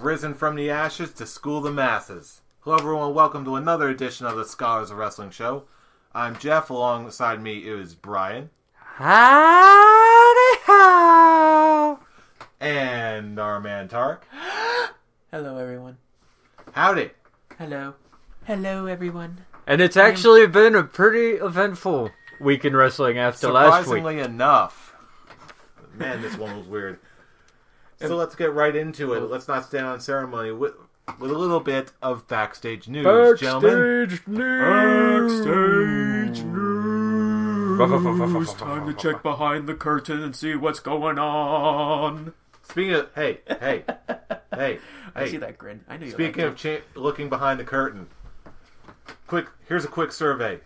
risen from the ashes to school the masses. Hello everyone, welcome to another edition of the Scholars of Wrestling Show. I'm Jeff, alongside me is Brian. Howdy ho! And our man Tark. Hello everyone. Howdy. Hello. Hello everyone. And it's actually been a pretty eventful week in wrestling after last week. Surprisingly enough. Man, this one was weird. So let's get right into it. Let's not stand on ceremony with a little bit of backstage news, gentlemen. Backstage news! Time to check behind the curtain and see what's going on. Speaking of... Hey. I see that grin. I knew you Speaking liked of looking behind the curtain, here's a quick survey.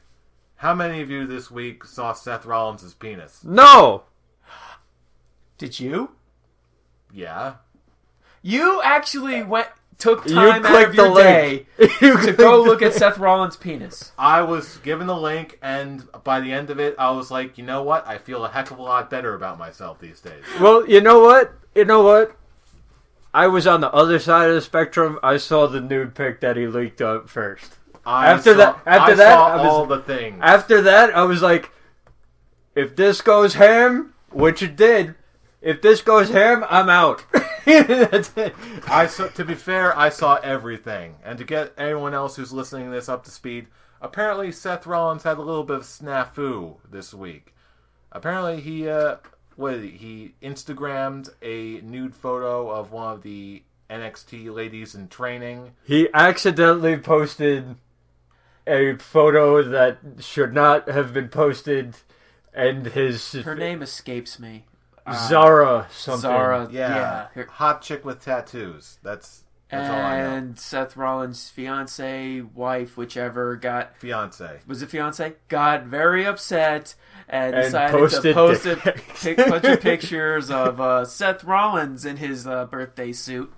How many of you this week saw Seth Rollins' penis? No! Did you? Yeah. You actually took time out of your link. day to go look at Seth Rollins' penis. I was given the link, and by the end of it, I was like, you know what? I feel a heck of a lot better about myself these days. Well, you know what? I was on the other side of the spectrum. I saw the nude pic that he leaked up first. I saw all the things. After that, I was like, if this goes ham, which it did, if this goes ham, I'm out. That's it. To be fair, I saw everything. And to get anyone else who's listening to this up to speed, apparently Seth Rollins had a little bit of snafu this week. Apparently he Instagrammed a nude photo of one of the NXT ladies in training. He accidentally posted a photo that should not have been posted, and her name escapes me. Zara something. Zara, yeah. Hot chick with tattoos. That's all I know. And Seth Rollins' fiance, wife, whichever, got... Fiance. Was it fiance? Got very upset and decided posted to post a bunch of pictures of Seth Rollins in his birthday suit.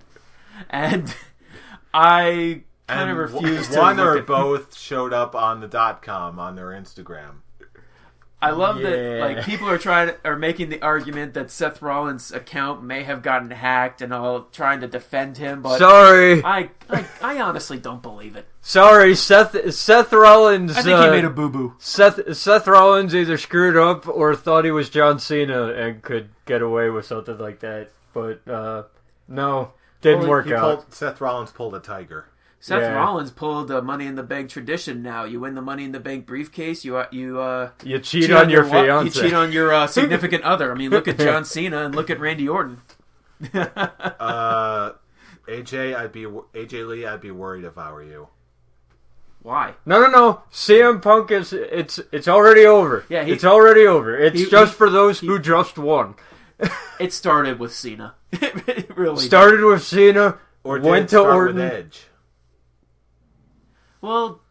And I kind of refused to one or look at... both showed up on the .com on their Instagram. I love that people are making the argument that Seth Rollins' account may have gotten hacked and all, trying to defend him. But sorry, I honestly don't believe it. Sorry, Seth Rollins. I think he made a boo boo. Seth Rollins either screwed up or thought he was John Cena and could get away with something like that. But no, didn't work out. Seth Rollins pulled a tiger. Seth Rollins pulled the Money in the Bank tradition now. You win the Money in the Bank briefcase, you cheat on your fiance. You cheat on your significant other. I mean, look at John Cena and look at Randy Orton. AJ Lee, I'd be worried if I were you. Why? No. CM Punk it's already over. Yeah, it's already over. It's just for those who just won. It started with Cena. It really started with Cena. Or went to Orton. With Edge. Well,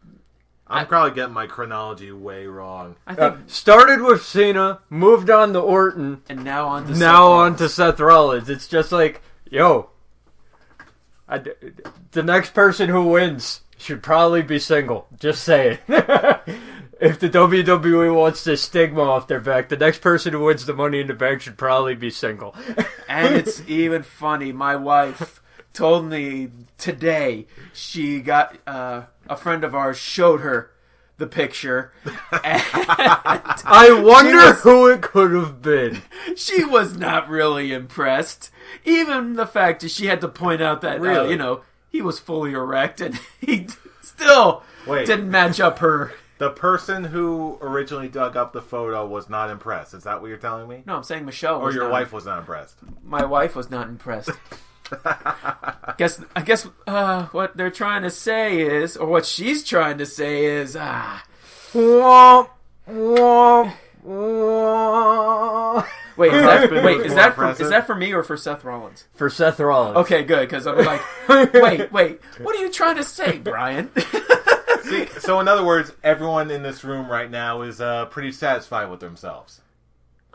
I'm probably getting my chronology way wrong. I think started with Cena, moved on to Orton, and now on to Seth Rollins. It's just like, the next person who wins should probably be single. Just saying. If the WWE wants this stigma off their back, the next person who wins the Money in the Bank should probably be single. And it's even funny. My wife told me today she got a friend of ours showed her the picture. I wonder who it could have been. She was not really impressed. Even the fact that she had to point out that he was fully erect and he still didn't match up her. The person who originally dug up the photo was not impressed. Is that what you're telling me? No, I'm saying Michelle was Or your wife was not impressed. My wife was not impressed. I guess what they're trying to say is, or what she's trying to say is, womp, womp, womp. Is that for me or for Seth Rollins? For Seth Rollins. Okay, good, because I'm like, wait, what are you trying to say, Brian? See, so in other words, everyone in this room right now is pretty satisfied with themselves.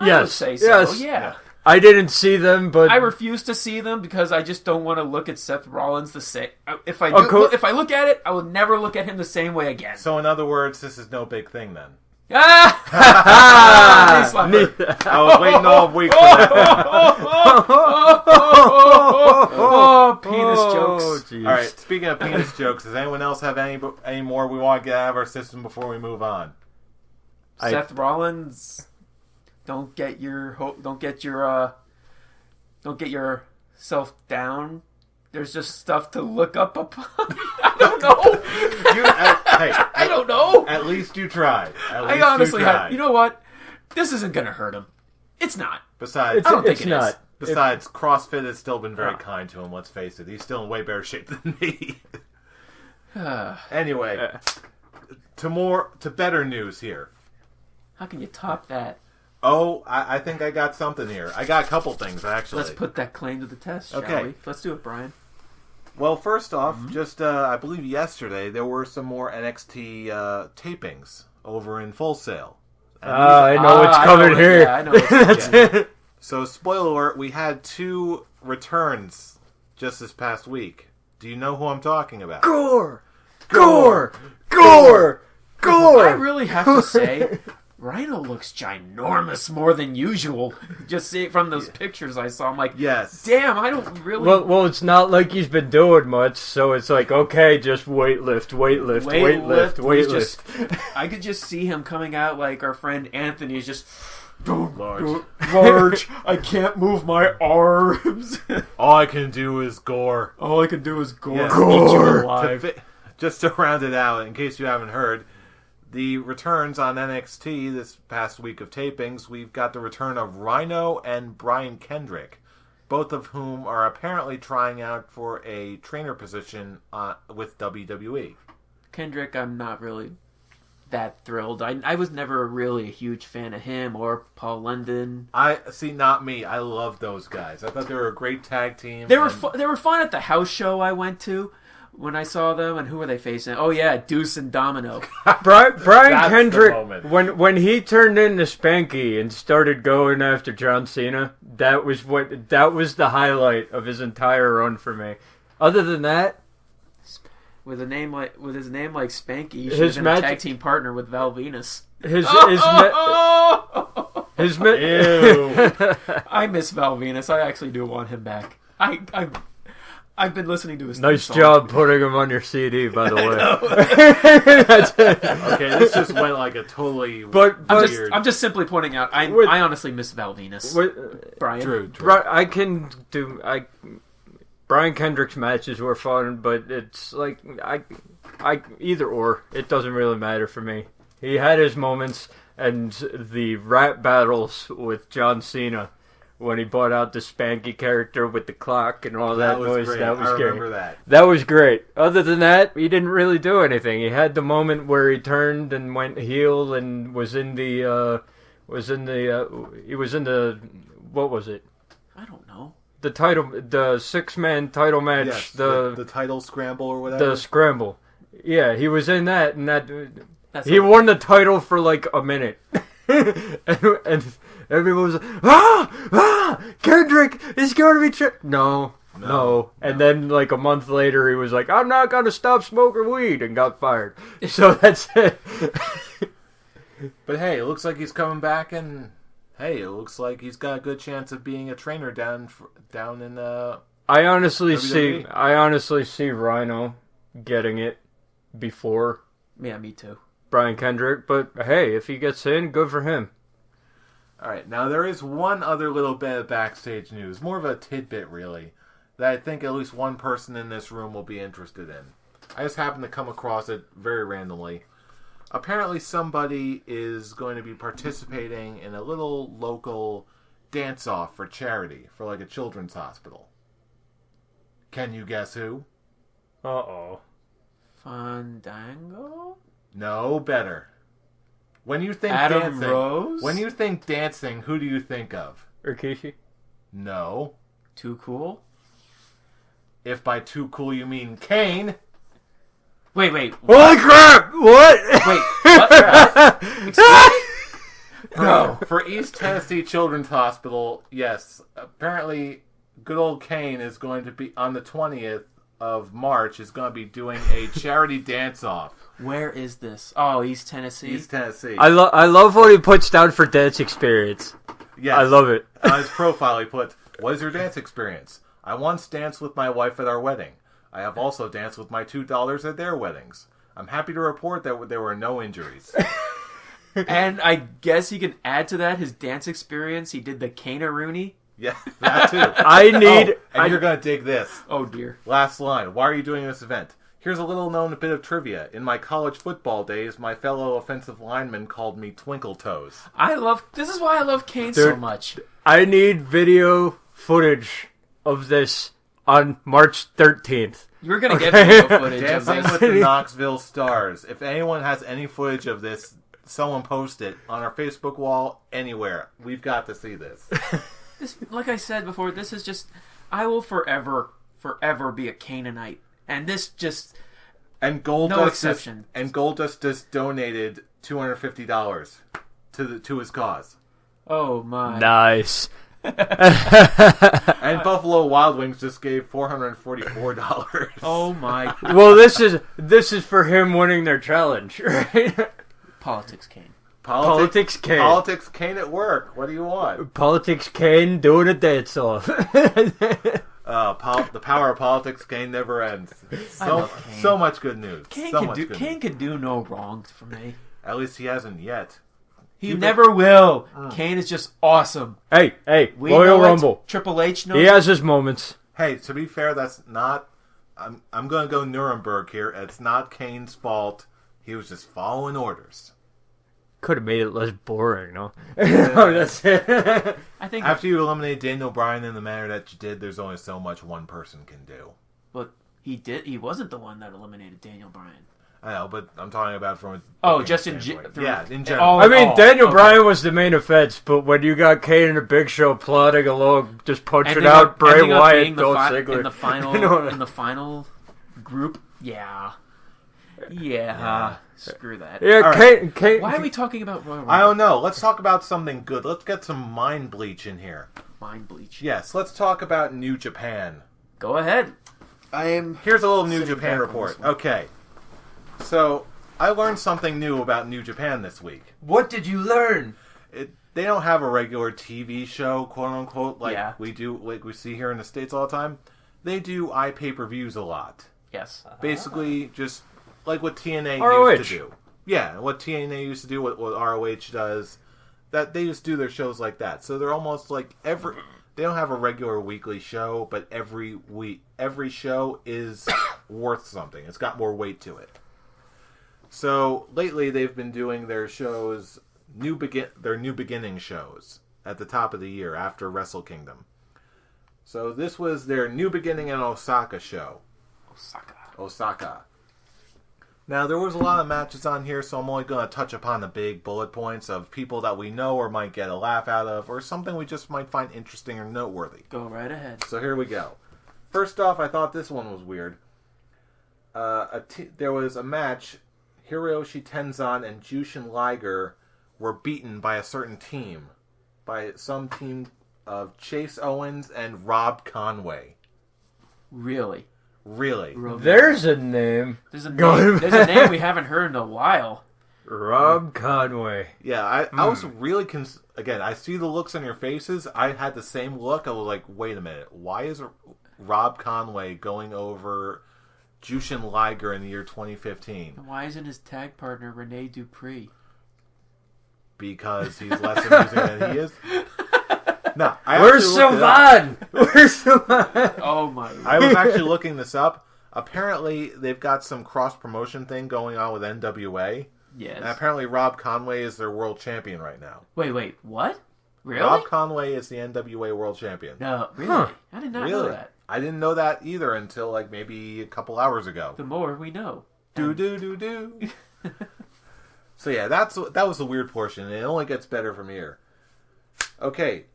I would say so. Yeah. I didn't see them, but I refuse to see them because I just don't want to look at Seth Rollins the same. If I look at it, I will never look at him the same way again. So in other words, this is no big thing then. Ah! Knee slapper. I was waiting all week for that. Oh, penis jokes. All right, speaking of penis jokes, does anyone else have any more we want to get out of our system before we move on? Seth Rollins, don't get yourself down. There's just stuff to look up upon. I don't know. I don't know. At least you tried. I honestly have. You know what? This isn't gonna hurt him. It's not. Besides, I don't think it is. Besides, CrossFit has still been very kind to him. Let's face it; he's still in way better shape than me. Anyway, to better news here. How can you top that? Oh, I think I got something here. I got a couple things, actually. Let's put that claim to the test, shall we? Let's do it, Brian. Well, first off, just I believe yesterday there were some more NXT tapings over in Full Sail. I know what's coming here. Yeah, I know what's coming. So, spoiler alert, we had 2 returns just this past week. Do you know who I'm talking about? Gore! Gore! I really have to say, Rhino looks ginormous more than usual. Just see it from those pictures I saw. I'm like, yes. Damn, I don't really... Well, it's not like he's been doing much, so it's like, okay, just weightlift. I could just see him coming out like our friend Anthony is just... Large. I can't move my arms. All I can do is gore. All I can do is gore. Yes. Eat you alive. Just to round it out, in case you haven't heard, the returns on NXT this past week of tapings, we've got the return of Rhino and Brian Kendrick, both of whom are apparently trying out for a trainer position with WWE. Kendrick, I'm not really that thrilled. I was never really a huge fan of him or Paul London. Not me. I love those guys. I thought they were a great tag team. They were fun at the house show I went to when I saw them. And who were they facing? Oh yeah, Deuce and Domino. Brian Kendrick, when he turned into Spanky and started going after John Cena, that was the highlight of his entire run for me. Other than that, with his name like Spanky, he should have been a tag team partner with Val Venus. Ew. I miss Val Venus. I actually do want him back. I've been listening to his nice job putting him on your CD, by the way. Okay, this just went like a totally weird. I'm just simply pointing out. I honestly miss Val Venus. Brian, true. Brian Kendrick's matches were fun, but it's like I either or. It doesn't really matter for me. He had his moments, and the rap battles with John Cena when he brought out the Spanky character with the clock and all that noise. Great. That was I great. remember that. That was great. Other than that, he didn't really do anything. He had the moment where he turned and went heel and was in the what was it? I don't know. The 6-man title match. Yes, the title scramble or whatever. The scramble. Yeah, he was in that, and he won the title for like a minute. and everyone was like, Kendrick is going to be No. And then like a month later, he was like, I'm not going to stop smoking weed, and got fired. So that's it. But hey, it looks like he's coming back, and hey, it looks like he's got a good chance of being a trainer down in I honestly WWE. see Rhino getting it before. Yeah, me too. Brian Kendrick, but hey, if he gets in, good for him. All right, now there is one other little bit of backstage news, more of a tidbit really, that I think at least one person in this room will be interested in. I just happened to come across it very randomly. Apparently somebody is going to be participating in a little local dance-off for charity, for like a children's hospital. Can you guess who? Uh-oh. Fandango? No, better. When you think Adam dancing, Rose? When you think dancing, who do you think of? Rikishi? No. Too Cool? If by too cool you mean Kane. Wait. Holy crap! What? Wait, what? Excuse me? No. For East Tennessee Children's Hospital, yes. Apparently, good old Kane is going to be, on the 20th of March, is going to be doing a charity dance-off. Where is this? Oh, East Tennessee. East Tennessee. I love what he puts down for dance experience. Yes. I love it. On his profile, he put, "What is your dance experience? I once danced with my wife at our wedding. I have also danced with my two daughters at their weddings. I'm happy to report that there were no injuries." And I guess he can add to that his dance experience. He did the Cane-a-Rooney. Yeah, that too. You're going to dig this. Oh, dear. Last line. Why are you doing this event? Here's a little known bit of trivia. In my college football days, my fellow offensive lineman called me Twinkle Toes. This is why I love Kane so much. I need video footage of this on March 13th. You're going to get video footage of Dancing this. with the Knoxville Stars. If anyone has any footage of this, someone post it on our Facebook wall, anywhere. We've got to see this. Like I said before, this is just... I will forever be a Canaanite. And this just... And Goldust just donated $250 to his cause. Oh, my. Nice. And Buffalo Wild Wings just gave $444. Oh, my. Well, this is for him winning their challenge, right? Politics Kane. Politics Kane. Politics Kane at work. What do you want? Politics Kane doing a dance off. The power of politics Kane never ends. So much good news. Kane could do no wrong for me. At least he hasn't yet. He never will. Kane is just awesome. Hey, Royal Rumble. Triple H knows. He has his moments. Hey, to be fair, that's not... I'm going to go Nuremberg here. It's not Kane's fault. He was just following orders. Could have made it less boring, no? No, that's it. I think after you eliminate Daniel Bryan in the manner that you did, there's only so much one person can do. But he wasn't the one that eliminated Daniel Bryan. I know, but I'm talking about from just in in general. Daniel Bryan was the main offense, but when you got Kane and the Big Show plodding along, just punching out Bray Wyatt and Dolph Ziggler in the final in the final group, yeah. Screw that. Yeah, right. Kane. Why are we talking about Royal Rumble? I don't know. Let's talk about something good. Let's get some mind bleach in here. Mind bleach. Yes, let's talk about New Japan. Go ahead. Here's a little New Japan report. Okay. So, I learned something new about New Japan this week. What did you learn? They don't have a regular TV show, quote unquote, we do, like we see here in the States all the time. They do pay-per-views a lot. Yes. Basically, just like what TNA used to do. Yeah, what TNA used to do, what ROH does. That they just do their shows like that. So they're almost like they don't have a regular weekly show, but every show is worth something. It's got more weight to it. So lately they've been doing their shows, their New Beginning shows at the top of the year after Wrestle Kingdom. So this was their New Beginning in Osaka show. Osaka. Now, there was a lot of matches on here, so I'm only going to touch upon the big bullet points of people that we know or might get a laugh out of, or something we just might find interesting or noteworthy. Go right ahead. So here we go. First off, I thought this one was weird. There was a match. Hiroshi Tenzan and Jushin Liger were beaten by a certain team. By some team of Chase Owens and Rob Conway. Really? There's a name. There's a name we haven't heard in a while. Rob Conway. Yeah, I was really... Again, I see the looks on your faces. I had the same look. I was like, wait a minute. Why is Rob Conway going over Jushin Liger in the year 2015? Why isn't his tag partner Rene Dupree? Because he's less amusing than he is? No, Where's Sylvan? Oh my! I was actually looking this up. Apparently, they've got some cross-promotion thing going on with NWA. Yes. And apparently, Rob Conway is their world champion right now. Wait, what? Really? Rob Conway is the NWA world champion. No, really? Huh. I did not know that. I didn't know that either until like maybe a couple hours ago. The more we know. Do. So yeah, that was the weird portion, and it only gets better from here. Okay.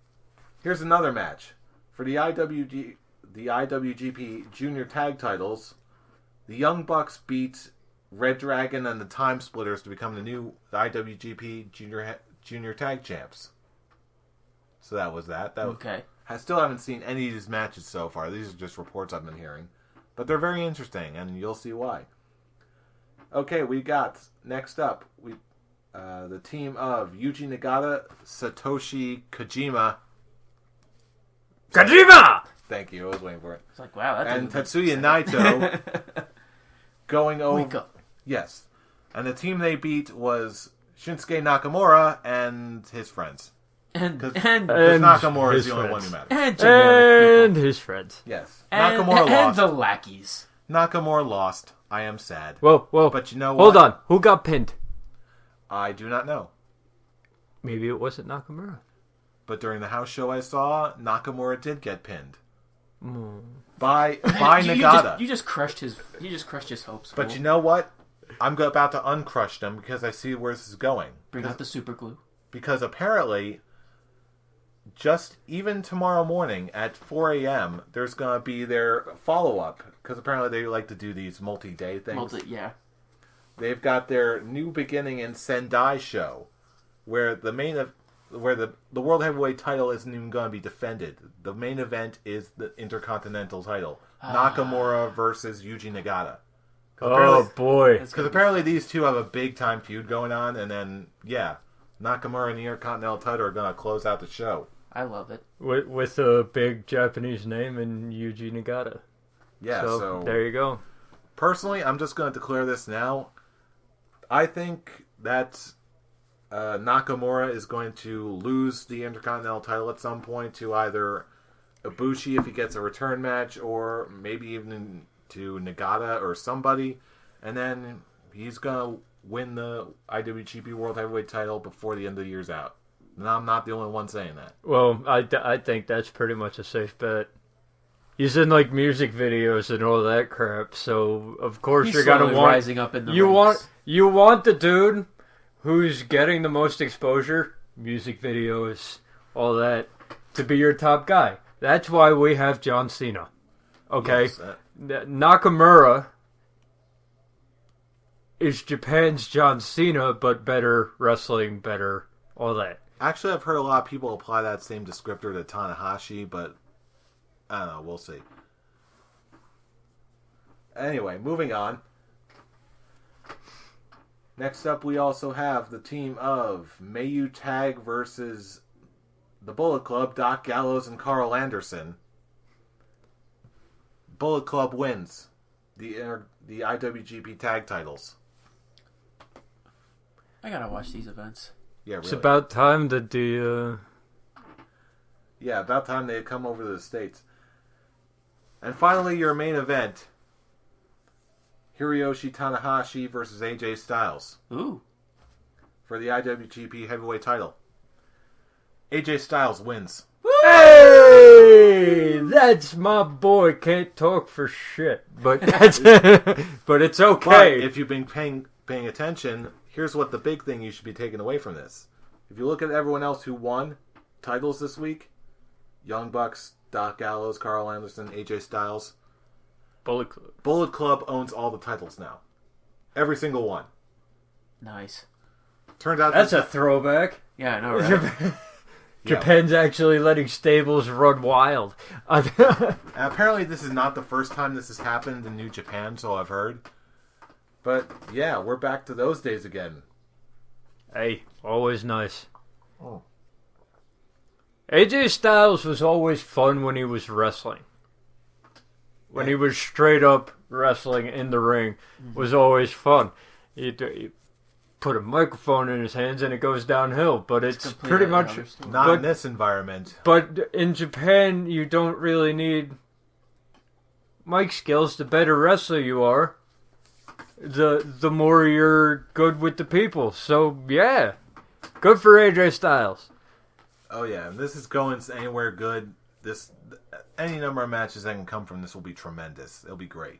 Here's another match. For the IWGP Junior Tag titles, the Young Bucks beat Red Dragon and the Time Splitters to become the new IWGP Junior Tag Champs. So that was that. Okay. I still haven't seen any of these matches so far. These are just reports I've been hearing. But they're very interesting, and you'll see why. Okay, we got next up the team of Yuji Nagata, Satoshi Kojima. Kojima! Thank you. I was waiting for it. It's like, wow, and Tetsuya Naito going over. Wake up. Yes, and the team they beat was Shinsuke Nakamura and his friends. And Nakamura is the only one who matters. And his friends. Yes, Nakamura lost. And the lackeys. Nakamura lost. I am sad. Whoa. But you know what? Hold on. Who got pinned? I do not know. Maybe it wasn't Nakamura. But during the house show I saw, Nakamura did get pinned. By Nagata. You just crushed his hopes. But you know what? I'm about to uncrush them because I see where this is going. Bring out the super glue. Because apparently, just even tomorrow morning at 4 a.m., there's going to be their follow-up. Because apparently they like to do these multi-day things. They've got their New Beginning in Sendai show, where the World Heavyweight title isn't even going to be defended. The main event is the Intercontinental title. Nakamura versus Yuji Nagata. Oh, boy. Because apparently these two have a big-time feud going on, and then, Nakamura and the Intercontinental title are going to close out the show. I love it. With a big Japanese name and Yuji Nagata. Yeah, so there you go. Personally, I'm just going to declare this now. I think that Nakamura is going to lose the Intercontinental title at some point to either Ibushi if he gets a return match, or maybe even to Nagata or somebody, and then he's going to win the IWGP World Heavyweight title before the end of the year's out. And I'm not the only one saying that. Well, I think that's pretty much a safe bet. He's in like music videos and all that crap, so of course you're gonna want rising up in the ranks. You want the dude who's getting the most exposure, music videos, all that, to be your top guy. That's why we have John Cena. Okay, yes, Nakamura is Japan's John Cena, but better wrestling, better all that. Actually, I've heard a lot of people apply that same descriptor to Tanahashi, but I don't know. We'll see. Anyway, moving on. Next up, we also have the team of Mayu Tag versus the Bullet Club, Doc Gallows and Carl Anderson. Bullet Club wins the IWGP Tag titles. I gotta watch these events. Yeah, really. It's about time that the... Yeah, about time they had come over to the States. And finally, your main event. Hiroshi Tanahashi versus AJ Styles. Ooh. For the IWGP Heavyweight title. AJ Styles wins. Hey! That's my boy. Can't talk for shit. But that's but it's okay. But if you've been paying attention, here's what the big thing you should be taking away from this. If you look at everyone else who won titles this week, Young Bucks, Doc Gallows, Carl Anderson, AJ Styles. Bullet Club. Bullet Club owns all the titles now. Every single one. Nice. Turns out that's a throwback. Yeah, I know, right? Japan's actually letting stables run wild. Apparently this is not the first time this has happened in New Japan, so I've heard. But yeah, we're back to those days again. Hey, always nice. Oh. AJ Styles was always fun when he was wrestling. When he was straight up wrestling in the ring, was always fun. You put a microphone in his hands and it goes downhill, but it's pretty much not in this environment. But in Japan, you don't really need mic skills. The better wrestler you are, the more you're good with the people. So yeah, good for AJ Styles. Oh yeah, and this is going anywhere good. Any number of matches that can come from this will be tremendous. It'll be great.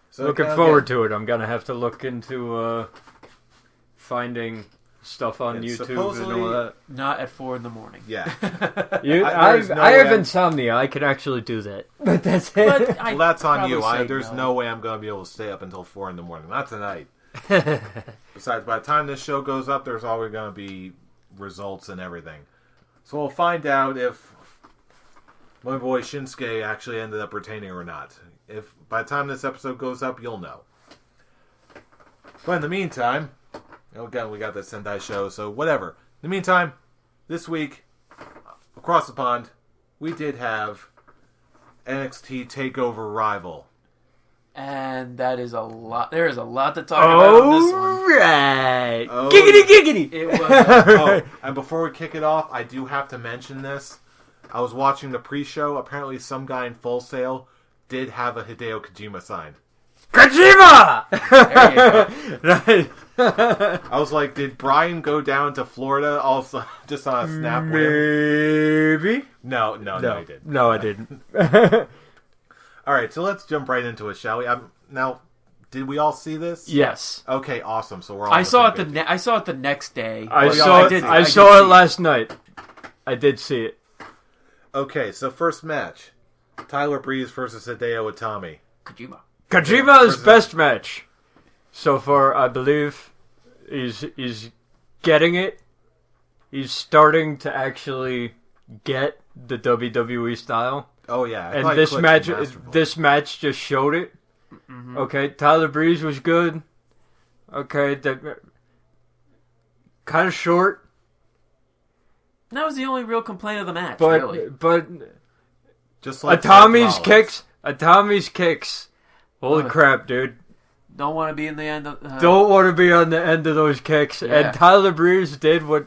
So looking forward to it. I'm gonna have to look into finding stuff on YouTube and all that. Not at 4 a.m. Yeah, I have insomnia. I can actually do that, but that's it. Well, that's on you. There's no way I'm gonna be able to stay up until 4 a.m. Not tonight. Besides, by the time this show goes up, there's always gonna be results and everything. So we'll find out if my boy Shinsuke actually ended up retaining or not. If by the time this episode goes up, you'll know. But in the meantime, again, we got the Sendai show, so whatever. In the meantime, this week, across the pond, we did have NXT Takeover Rival. And that is a lot. There is a lot to talk about on this one. Right. Giggity. It was. And before we kick it off, I do have to mention this. I was watching the pre-show. Apparently, some guy in Full Sail did have a Hideo Kojima sign. Kojima! There you go. I was like, did Brian go down to Florida also just on a snap with him? Maybe. No, he didn't. No, I didn't. All right, so let's jump right into it, shall we? Now, did we all see this? Yes. Okay, awesome. So we're all. I saw it the next day. I saw it last night. I did see it. Okay, so first match, Tyler Breeze versus Hideo Itami. Kojima's best match so far, I believe. He's getting it. He's starting to actually get the WWE style. Oh yeah, and this match just showed it. Mm-hmm. Okay, Tyler Breeze was good. Okay, kind of short. That was the only real complaint of the match, but really. But just like Itami's kicks. Holy crap, dude! Don't want to be in the end of. Don't want to be on the end of those kicks. Yeah. And Tyler Breeze did what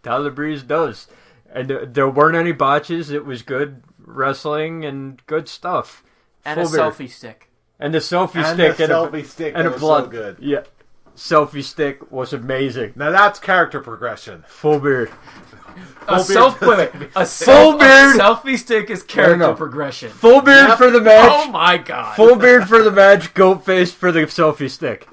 Tyler Breeze does, and there weren't any botches. It was good wrestling and good stuff. And a selfie stick. And the selfie stick and a blood. So good. Yeah. Selfie stick was amazing. Now that's character progression. Full beard. A selfie stick is character progression. Full beard for the match. Oh my god. Full beard for the match. Goat face for the selfie stick.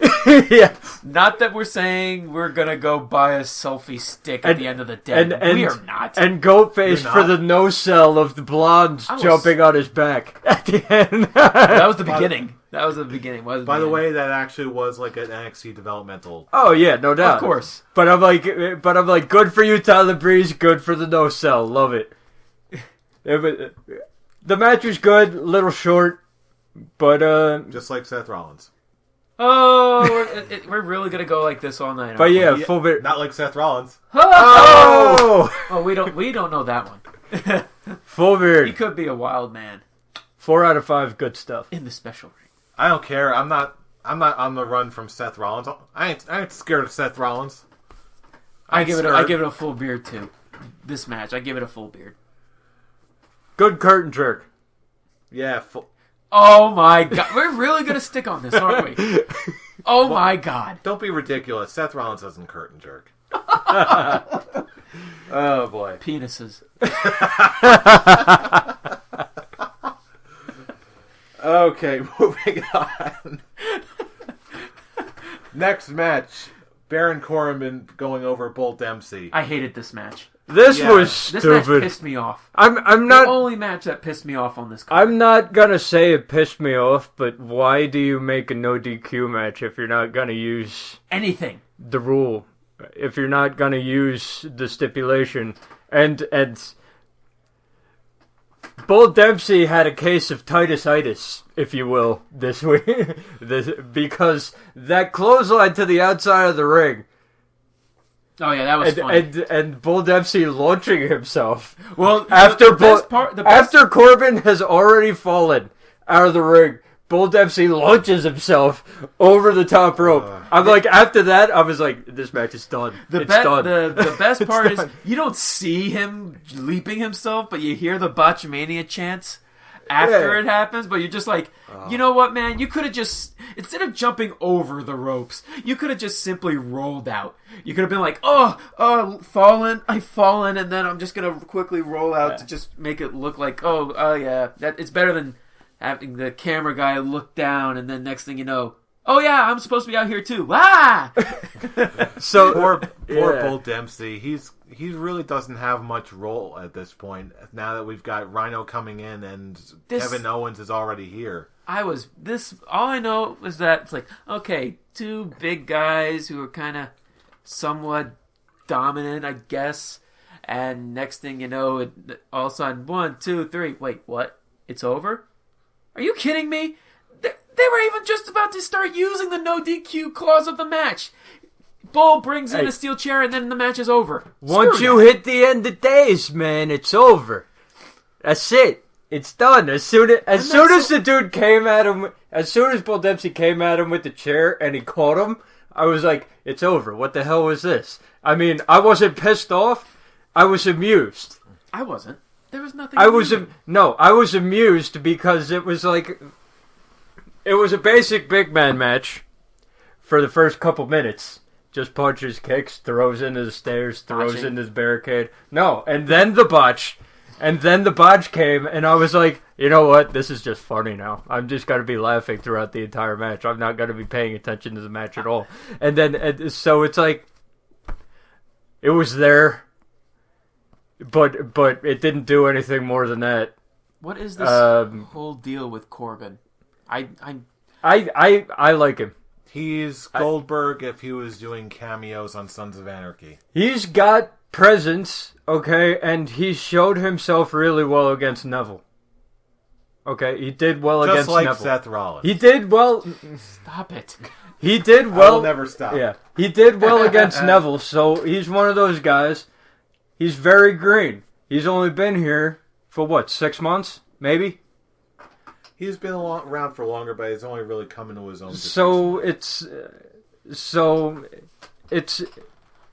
Yeah. Not that we're saying we're gonna go buy a selfie stick at the end of the day. We are not. And goat face for the no sell of the blondes jumping on his back at the end. That was the beginning. That was the beginning. By the way, that actually was like an NXT developmental. Oh yeah, no doubt. Of course. But I'm like, good for you, Tyler Breeze. Good for the no sell. Love it. The match was good, little short, but just like Seth Rollins. Oh, we're really gonna go like this all night. But yeah, full beard. Not like Seth Rollins. Oh, we don't know that one. Full beard. He could be a wild man. 4 out of 5, good stuff in the special ring. I don't care. I'm not on the run from Seth Rollins. I ain't scared of Seth Rollins. I give it a full beard too. This match, I give it a full beard. Good curtain jerk. Yeah. Oh my god, we're really gonna stick on this, aren't we? Oh my god! Don't be ridiculous. Seth Rollins doesn't curtain jerk. Oh boy, penises. Okay, moving on. Next match, Baron Corbin going over Bull Dempsey. I hated this match. This was stupid. This match pissed me off. I'm not the only match that pissed me off on this card. I'm not gonna say it pissed me off, but why do you make a no DQ match if you're not gonna use anything? The rule. If you're not gonna use the stipulation. And Bull Dempsey had a case of Titus-itis, if you will, this week. Because that clothesline to the outside of the ring. Oh yeah, that was funny. And Bull Dempsey launching himself. Well, after Corbin has already fallen out of the ring, Bull Dempsey launches himself over the top rope. I'm like, after that, I was like, this match is done. It's done. The best part is you don't see him leaping himself, but you hear the Botchamania chants after it happens, but you're just like, you know what, man? You could have just, instead of jumping over the ropes, you could have just simply rolled out. You could have been like, I've fallen, and then I'm just going to quickly roll out to just make it look like, yeah, it's better than having the camera guy look down, and then next thing you know, oh yeah, I'm supposed to be out here too. Ah! So poor Bull Dempsey. He really doesn't have much role at this point. Now that we've got Rhino coming in and Kevin Owens is already here. All I know is that it's like, okay, 2 big guys who are kind of somewhat dominant, I guess. And next thing you know, all of a sudden, 1, 2, 3. Wait, what? It's over? Are you kidding me? They were even just about to start using the no DQ clause of the match. Bull brings in a steel chair, and then the match is over. Once you hit the end of days, man, it's over. That's it. It's done. As soon as the dude came at him, as soon as Bull Dempsey came at him with the chair and he caught him, I was like, it's over. What the hell was this? I mean, I wasn't pissed off. I was amused. I wasn't. There was nothing. I was amused because it was like, it was a basic big man match for the first couple minutes. Just punches, kicks, throws into the stairs, throws into the barricade. No, and then the botch. And then the botch came, and I was like, you know what? This is just funny now. I'm just going to be laughing throughout the entire match. I'm not going to be paying attention to the match at all. So it's like, it was there, but it didn't do anything more than that. What is this whole deal with Corbin? I like him. He's Goldberg if he was doing cameos on Sons of Anarchy. He's got presence, okay, and he showed himself really well against Neville. Okay, he did well against Neville. Just like Seth Rollins. He did well. Stop it. He did well. I'll never stop. Yeah, he did well against Neville, so he's one of those guys. He's very green. He's only been here for, what, 6 months? Maybe? He's been around for longer, but he's only really come into his own.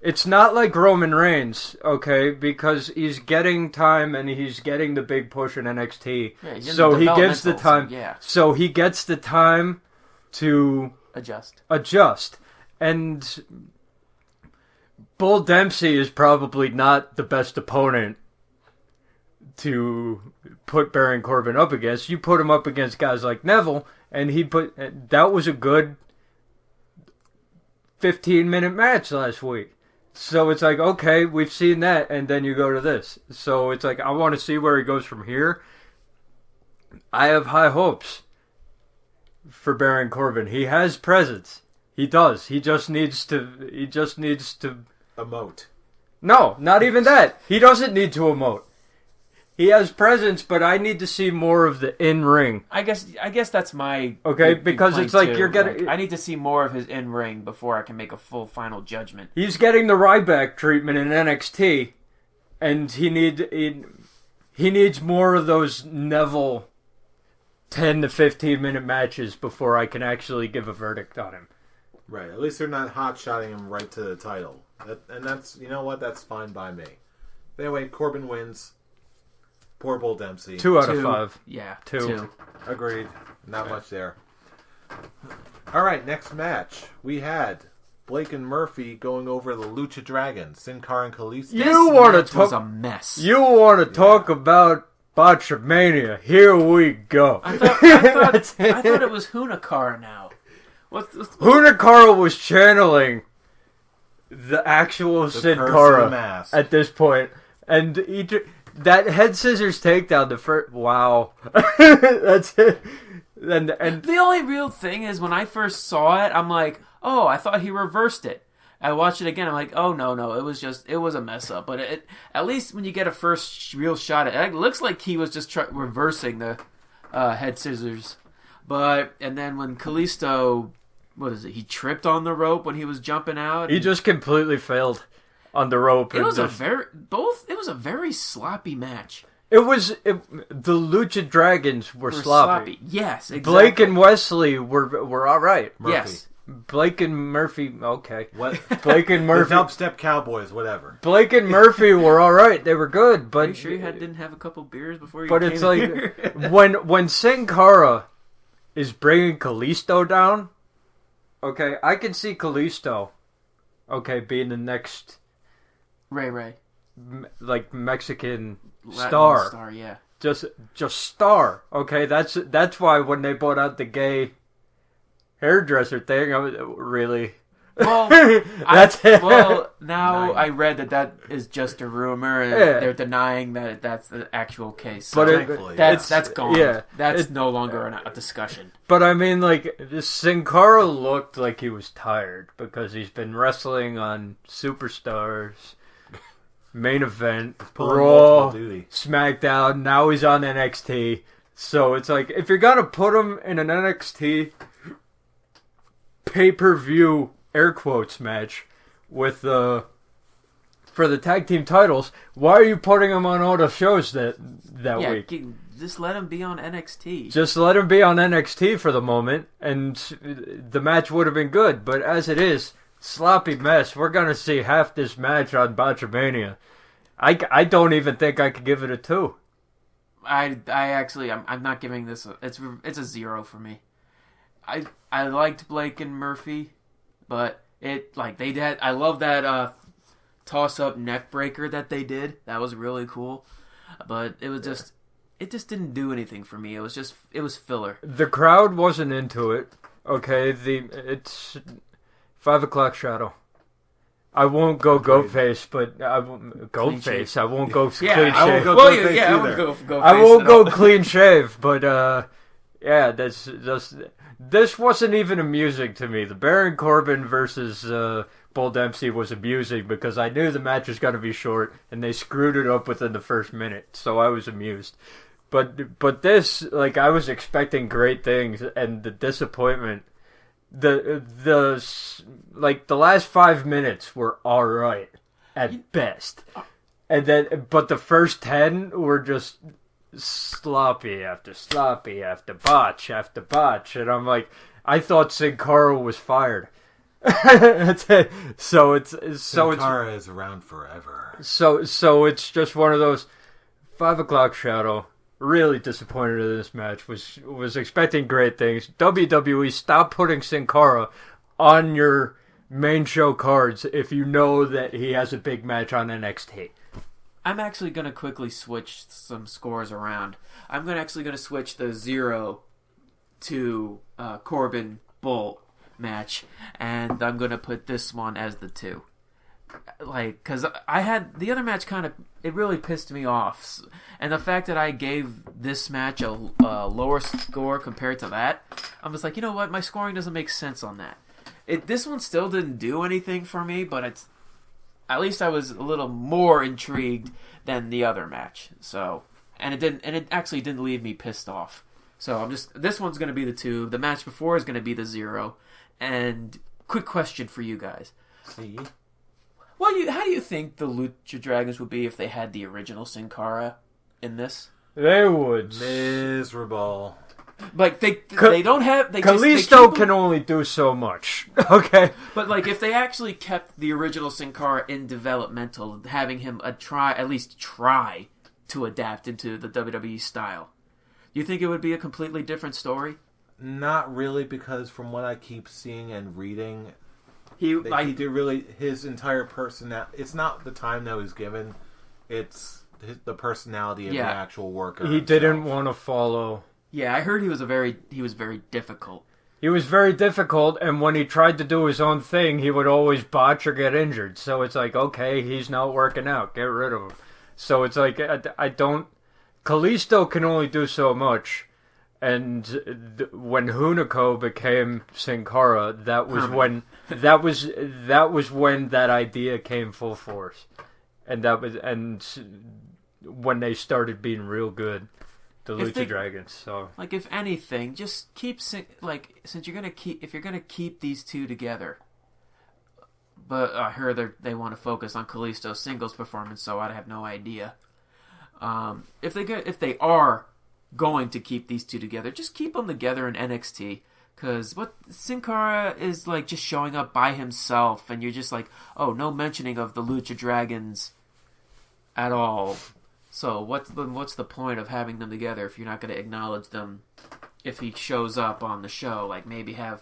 It's not like Roman Reigns, okay, because he's getting time and he's getting the big push in NXT. Yeah, so he gives the time. Yeah. So he gets the time to adjust. And Bull Dempsey is probably not the best opponent to put Baron Corbin up against. You put him up against guys like Neville, and that was a good 15-minute match last week. So it's like, okay, we've seen that, and then you go to this. So it's like, I want to see where he goes from here. I have high hopes for Baron Corbin. He has presence. He does. He just needs to emote. No, not even that. He doesn't need to emote. He has presence, but I need to see more of the in-ring. I guess that's my because it's like you're getting. I need to see more of his in-ring before I can make a full final judgment. He's getting the Ryback treatment in NXT, and he needs more of those Neville 10 to 15-minute matches before I can actually give a verdict on him. Right. At least they're not hot-shotting him right to the title, and that's, you know what, that's fine by me. Anyway, Corbin wins. Poor Bull Dempsey. 2 out of 5. Yeah, 2. Agreed. Not much there. All right, next match. We had Blake and Murphy going over the Lucha Dragons, Sin Cara and Kalisto. This was a mess. You want to talk about Botchamania? Here we go. I thought it was Hunakara now. Hunakara was channeling the actual Sin Cara at this point, and that head scissors takedown, the first... Wow. That's it. And the only real thing is, when I first saw it, I'm like, oh, I thought he reversed it. I watched it again, I'm like, oh, no, it was a mess up. But at least when you get a first real shot at it, it looks like he was just reversing the head scissors. And then when Kalisto, what is it, he tripped on the rope when he was jumping out. He just completely failed on the rope. It was a very sloppy match. The Lucha Dragons were sloppy. Yes, exactly. Blake and Wesley were all right. Murphy. Yes. Blake and Murphy, okay. What? Blake and Murphy. The Dubstep Cowboys, whatever. Blake and Murphy were all right. They were good, but... Are you sure you didn't have a couple beers before you came here? But it's like, when Sin Cara is bringing Kalisto down, okay, I can see Kalisto, okay, being the next... Ray. Like Mexican Latin star, yeah. Just star. Okay, that's why when they brought out the gay hairdresser thing, I was really. Well, that's it. Well, now I read that is just a rumor, and they're denying that that's the actual case. So but that's gone. Yeah, that's no longer a discussion. But I mean, like, Sin Cara looked like he was tired because he's been wrestling on Superstars. Main event, Raw, SmackDown. Now he's on NXT. So it's like, if you're gonna put him in an NXT pay-per-view air quotes match with for the tag team titles, why are you putting him on all the shows that week? Just let him be on NXT. Just let him be on NXT for the moment, and the match would have been good. But as it is, sloppy mess. We're gonna see half this match on Botchamania. I don't even think I could give it a 2. I'm not giving this it's a 0 for me. I liked Blake and Murphy, but I love that toss up neck breaker that they did. That was really cool. But it just didn't do anything for me. It was filler. The crowd wasn't into it. Okay, it's 5 o'clock shadow. I won't go goat face, but I won't goat face. I won't go clean shave. I won't go goat face either. I won't go face. I won't go clean shave, but this wasn't even amusing to me. The Baron Corbin versus Bull Dempsey was amusing because I knew the match was going to be short, and they screwed it up within the first minute, so I was amused. But this, like, I was expecting great things, and the disappointment. The last 5 minutes were all right at best, but the first 10 were just sloppy after botch after botch, and I'm like, I thought Sin Cara was fired. Sin Cara is around forever. So it's just one of those 5 o'clock shadow. Really disappointed in this match. Was expecting great things. WWE, stop putting Sin Cara on your main show cards if you know that he has a big match on NXT. I'm actually going to quickly switch some scores around. I'm actually going to switch the 0 to Corbin Bull match, and I'm going to put this one as the 2. Because I had the other match it really pissed me off, and the fact that I gave this match a lower score compared to that, I'm just like, you know what, my scoring doesn't make sense on that. This one still didn't do anything for me, but at least I was a little more intrigued than the other match. So, and it actually didn't leave me pissed off. So this one's going to be the 2. The match before is going to be the 0. And quick question for you guys. See. Well, how do you think the Lucha Dragons would be if they had the original Sin Cara in this? They would. Miserable. Like they don't have. Kalisto can only do so much. Okay. But if they actually kept the original Sin Cara in developmental, having him at least try to adapt into the WWE style, do you think it would be a completely different story? Not really, because from what I keep seeing and reading. He did really his entire personality. It's not the time that was given; it's the personality of the actual worker. He didn't want to follow. Yeah, I heard he was very difficult. He was very difficult, and when he tried to do his own thing, he would always botch or get injured. So it's like, okay, he's not working out. Get rid of him. So it's like I don't. Kalisto can only do so much. And when Hunico became Sin Cara, that was when that idea came full force, and when they started being real good, the Lucha Dragons. So, if anything, just keep since if you're gonna keep these two together. But I heard they want to focus on Kalisto's singles performance, so I have no idea. If they are going to keep these two together, just keep them together in NXT, because Sin Cara is just showing up by himself, and you're just no mentioning of the Lucha Dragons at all. So what's the point of having them together if you're not going to acknowledge them if he shows up on the show? Maybe have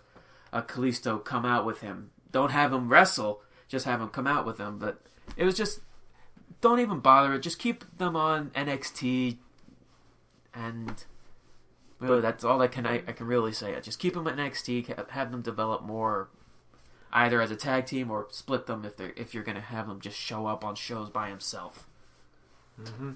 a Kalisto come out with him. Don't have him wrestle, just have him come out with him. But it was just, don't even bother it. Just keep them on NXT. And really, that's all I can really say. Just keep them at NXT, have them develop more, either as a tag team or split them if you're going to have them just show up on shows by himself. Mm-hmm.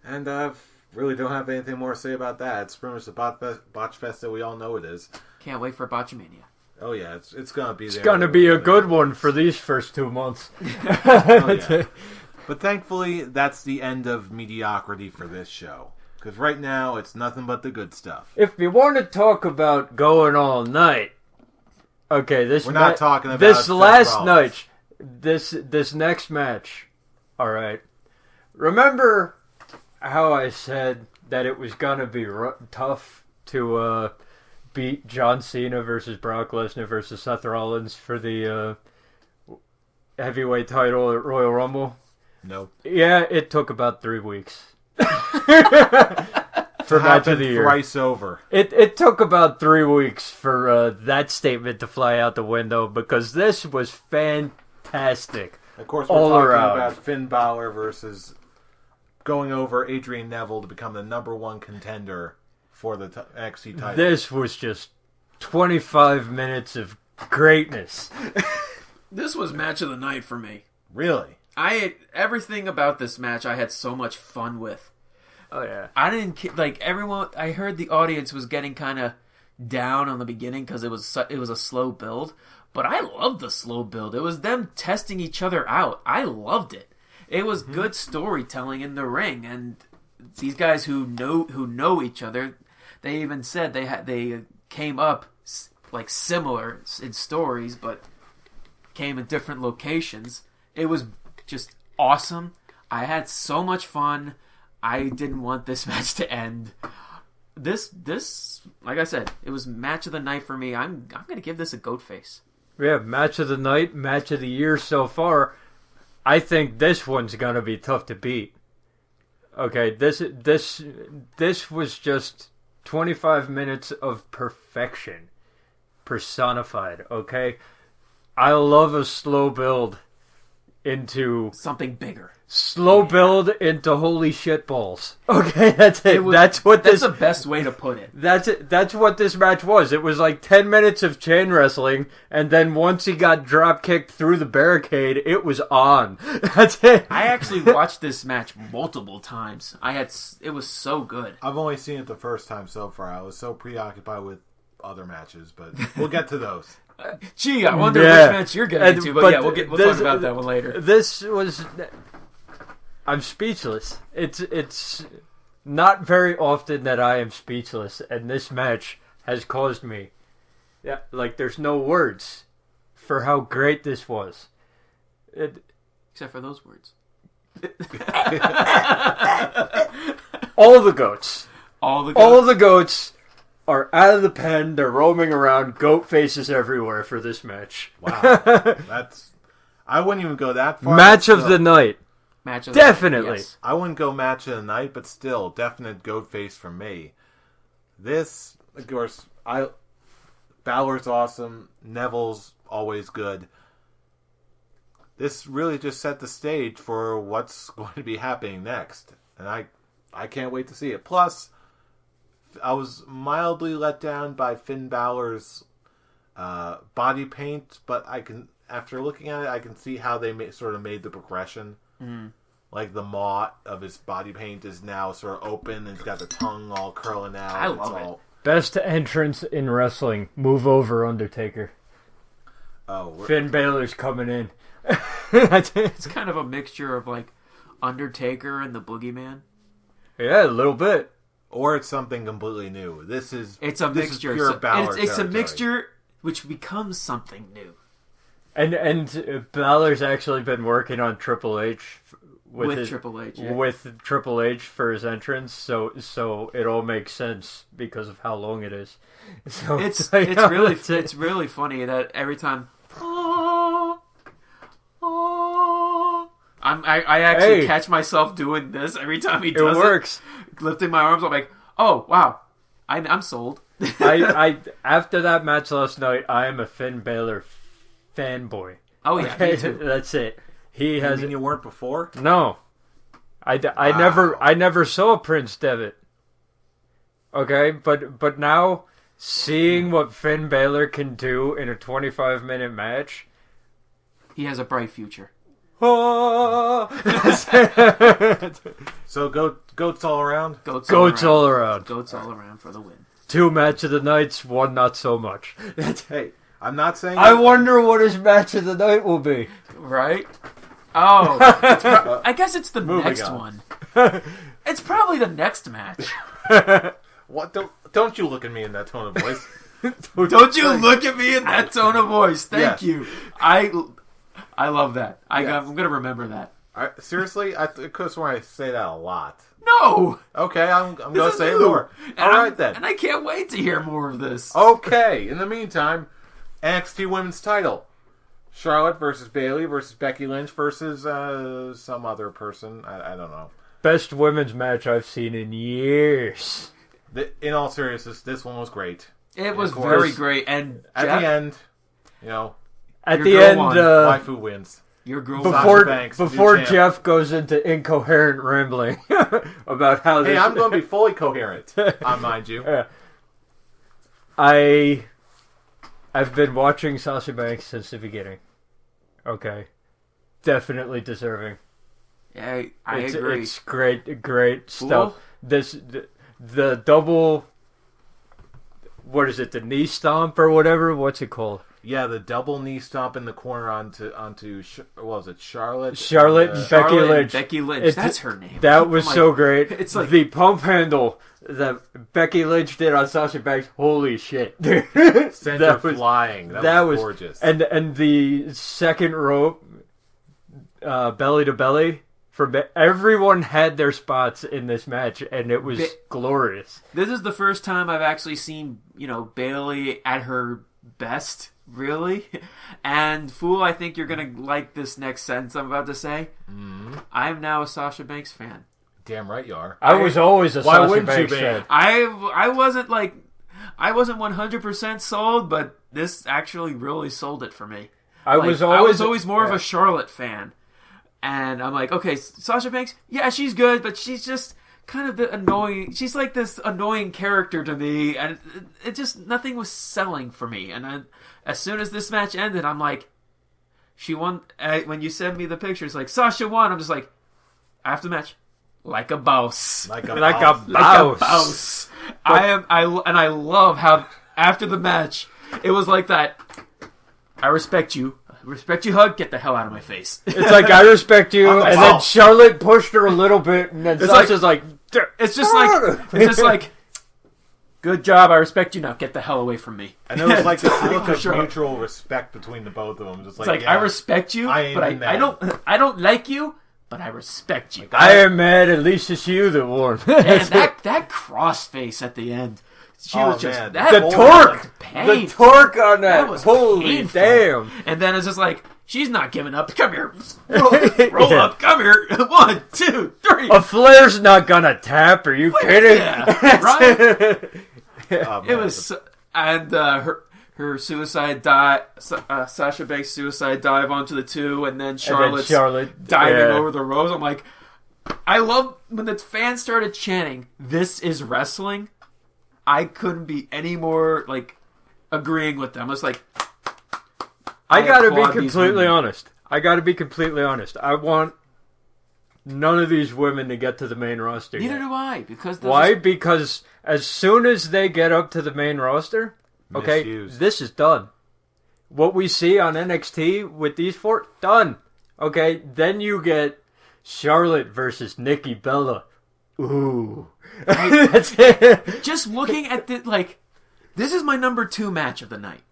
And I really don't have anything more to say about that. It's pretty much the botch fest that we all know it is. Can't wait for Botchamania. Oh yeah, it's going to be there. It's going to be a good one for these first 2 months. Oh, yeah. But thankfully, that's the end of mediocrity for this show. Because right now, it's nothing but the good stuff. If you want to talk about going all night, okay, we're not talking about this Seth last Rollins. night, this next match. All right, remember how I said that it was gonna be tough to beat John Cena versus Brock Lesnar versus Seth Rollins for the heavyweight title at Royal Rumble? No. Yeah, it took about 3 weeks. For match of the year. Thrice over. It took about 3 weeks for that statement to fly out the window because this was fantastic. Of course, we're talking about Finn Balor versus going over Adrian Neville to become the #1 contender for the NXT title. This was just 25 minutes of greatness. This was match of the night for me. Really? Everything about this match I had so much fun with. Oh yeah. I didn't like everyone. I heard the audience was getting kind of down on the beginning because it was a slow build, but I loved the slow build. It was them testing each other out. I loved it. It was good storytelling in the ring, and these guys who know each other, they even said they came up like similar in stories, but came in different locations. It was just awesome. I had so much fun. I didn't want this match to end. This, like I said, it was match of the night for me. I'm gonna give this a goat face. Yeah, match of the night, match of the year so far. I think this one's gonna be tough to beat. Okay, this was just 25 minutes of perfection, personified. Okay, I love a slow build into something bigger. Slow build into holy shit balls. Okay, that's it. That's the best way to put it. That's what this match was. It was like 10 minutes of chain wrestling, and then once he got drop kicked through the barricade, it was on. That's it. I actually watched this match multiple times. It was so good. I've only seen it the first time so far. I was so preoccupied with other matches, but we'll get to those. Gee, I wonder which match you're getting into, but yeah, we'll talk about that one later. This was... I'm speechless. It's not very often that I am speechless, and this match has caused me... Yeah, like, there's no words for how great this was. Except for those words. All the goats. All the goats are out of the pen. They're roaming around. Goat faces everywhere for this match. Wow. I wouldn't even go that far. Match of the night. Match of Definitely. The night, yes. I wouldn't go match of the night, but still, definite goat face for me. This, of course, Balor's awesome. Neville's always good. This really just set the stage for what's going to be happening next. And I can't wait to see it. Plus, I was mildly let down by Finn Balor's body paint, but after looking at it, I can see how they sort of made the progression. Mm. Like the moat of his body paint is now sort of open and he's got the tongue all curling out. I love it. Best entrance in wrestling. Move over, Undertaker. Oh, Finn Balor's coming in. It's kind of a mixture of like Undertaker and the Boogeyman. Yeah, a little bit. Or it's something completely new. It's a mixture. Pure Balor it's a mixture which becomes something new. And Balor's actually been working on Triple H with Triple H, yeah. With Triple H for his entrance, so it all makes sense because of how long it is. So it's really funny that every time I actually catch myself doing this every time he does it. It works. Lifting my arms, I'm like, oh wow, I'm sold. I after that match last night, I am a Finn Balor fanboy. Oh yeah, me too. That's it. He has. You weren't before? No, I never saw Prince Devitt. Okay, but now seeing what Finn Balor can do in a 25-minute match, he has a bright future. So goats all around. Goats all around. Goats all around for the win. 2 match of the nights, 1 not so much. Hey, I'm not saying. I wonder what his match of the night will be. Right? Oh, I guess it's the next one. It's probably the next match. What? Don't you look at me in that tone of voice. Don't you look at me in that tone of voice. Thank you. I love that. I'm going to remember that. Seriously? I could have sworn I say that a lot. No! Okay, I'm going to say it more. All right, then. And I can't wait to hear more of this. Okay, in the meantime, NXT Women's title. Charlotte versus Bayley versus Becky Lynch versus some other person. I don't know. Best women's match I've seen in years. In all seriousness, this one was great. It was very great. And at the end, waifu wins. Your girl before Jeff goes into incoherent rambling about how this... Hey, I'm going to be fully coherent, mind you. I've been watching Sasha Banks since the beginning. Okay. Definitely deserving. Yeah, I agree. It's great stuff. The double... What is it? The knee stomp or whatever? What's it called? Yeah, the double knee stomp in the corner onto what was it? Charlotte and Becky Lynch. Becky Lynch. That's her name. That was so great. It's like the pump handle that Becky Lynch did on Sasha Banks. Holy shit! Sent her flying. That was gorgeous. And the second rope, belly to belly. Everyone had their spots in this match, and it was glorious. This is the first time I've actually seen, Bayley at her best, really. And, Fool, I think you're going to like this next sentence I'm about to say. Mm-hmm. I am now a Sasha Banks fan. Damn right you are. I was always a Sasha Banks fan. I wasn't 100% sold, but this actually really sold it for me. I was always more of a Charlotte fan. And I'm like, okay, Sasha Banks, yeah, she's good, but she's just kind of the annoying. She's like this annoying character to me, and it just nothing was selling for me. And as soon as this match ended, I'm like, she won. When you send me the pictures, like Sasha won, I'm just like, after the match, like a boss, like a boss. I love how after the match, it was like that. I respect you. Respect you, hug. Get the hell out of my face. It's like I respect you, and then Charlotte pushed her a little bit, and then Sasha's like, it's just like, good job. I respect you. Now get the hell away from me. And it was like this look of mutual respect between the both of them. Just it's I respect you, but I don't like you, but I respect you. I am mad. At least it's you that won. And that cross face at the end. She was just the torque on that was holy painful. Damn. And then it's just like she's not giving up. Come here, roll up. Come here, 1, 2, 3. A flare's not gonna tap. Are you kidding? Yeah, right. It was, and her suicide dive, Sasha Banks' suicide dive onto the 2, and then Charlotte diving over the ropes. I'm like, I love when the fans started chanting, "This is wrestling." I couldn't be any more, agreeing with them. I was like, I gotta be completely honest. I want none of these women to get to the main roster. Neither do I. Why? Because as soon as they get up to the main roster, this is done. What we see on NXT with these 4, done. Okay, then you get Charlotte versus Nikki Bella. Ooh. Just looking at this is my number 2 match of the night.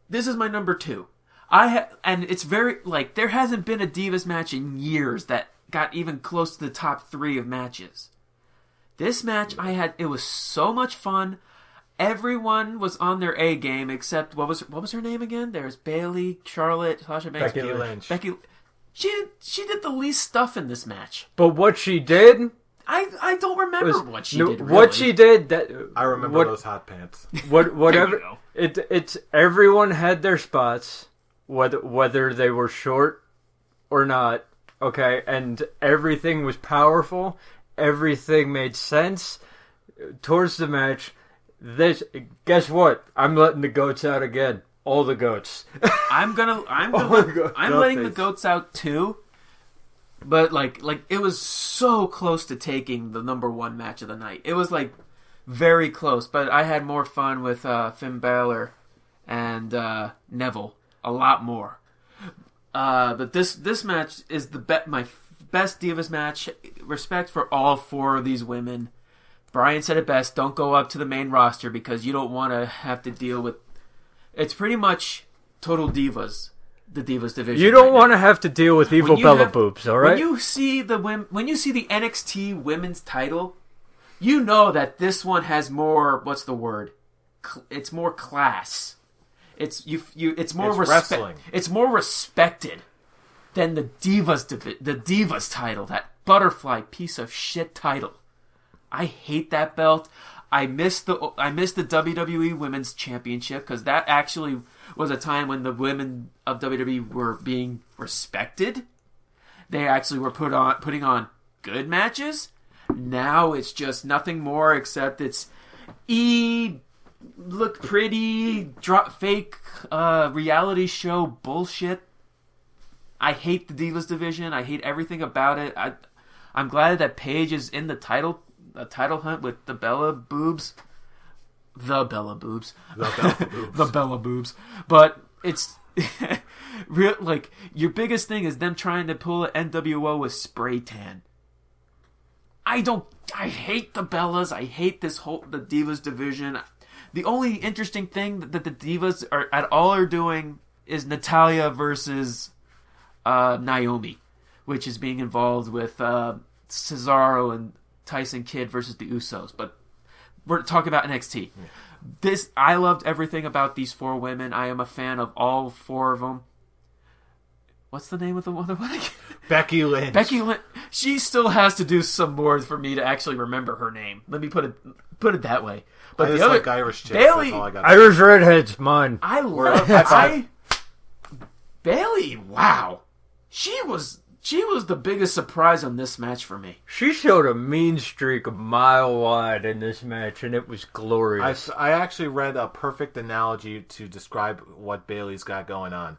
This is my number 2. And it's very there hasn't been a Divas match in years that got even close to the top 3 of matches. This match it was so much fun. Everyone was on their A game except what was her name again? There's Bayley, Charlotte, Sasha Banks, Becky Lynch. She did the least stuff in this match. But what she did, I don't remember what she did. Really. What she did, I remember those hot pants. Whatever. It's everyone had their spots, whether they were short or not. Okay, and everything was powerful. Everything made sense towards the match. Guess what? I'm letting the goats out again. All the goats. I'm letting the goats out too. But it was so close to taking the number 1 match of the night. It was very close. But I had more fun with Finn Balor and Neville, a lot more. But this match is my best Divas match. Respect for all 4 of these women. Brian said it best, don't go up to the main roster because you don't want to have to deal with... It's pretty much Total Divas, the Divas division. You don't want to have to deal with evil Bella boobs, all right? When you see the NXT women's title, you know that this one has more, what's the word? It's more class. It's more wrestling. It's more respected than the Divas title, that butterfly piece of shit title. I hate that belt. I miss the WWE Women's Championship because that actually was a time when the women of WWE were being respected. They actually were putting on good matches. Now it's just nothing more except it's look pretty, drop fake reality show bullshit. I hate the Divas division. I hate everything about it. I'm glad that Paige is in the title hunt with the Bella boobs. The Bella boobs. The Bella boobs. But it's real, like, your biggest thing is them trying to pull an NWO with spray tan. I hate the Bellas. I hate the Divas division. The only interesting thing that the Divas are doing is Natalya versus Naomi, which is being involved with Cesaro and Tyson Kidd versus the Usos. But we're talking about NXT. Yeah. I loved everything about these 4 women. I am a fan of all 4 of them. What's the name of the one again? Becky Lynch. Becky Lynch. She still has to do some more for me to actually remember her name. Let me put it that way. But I the other like Irish chicks. Bailey, that's all I got. Irish redheads, mine. I love Bailey. Wow, she was the biggest surprise on this match for me. She showed a mean streak a mile wide in this match, and it was glorious. I actually read a perfect analogy to describe what Bailey's got going on.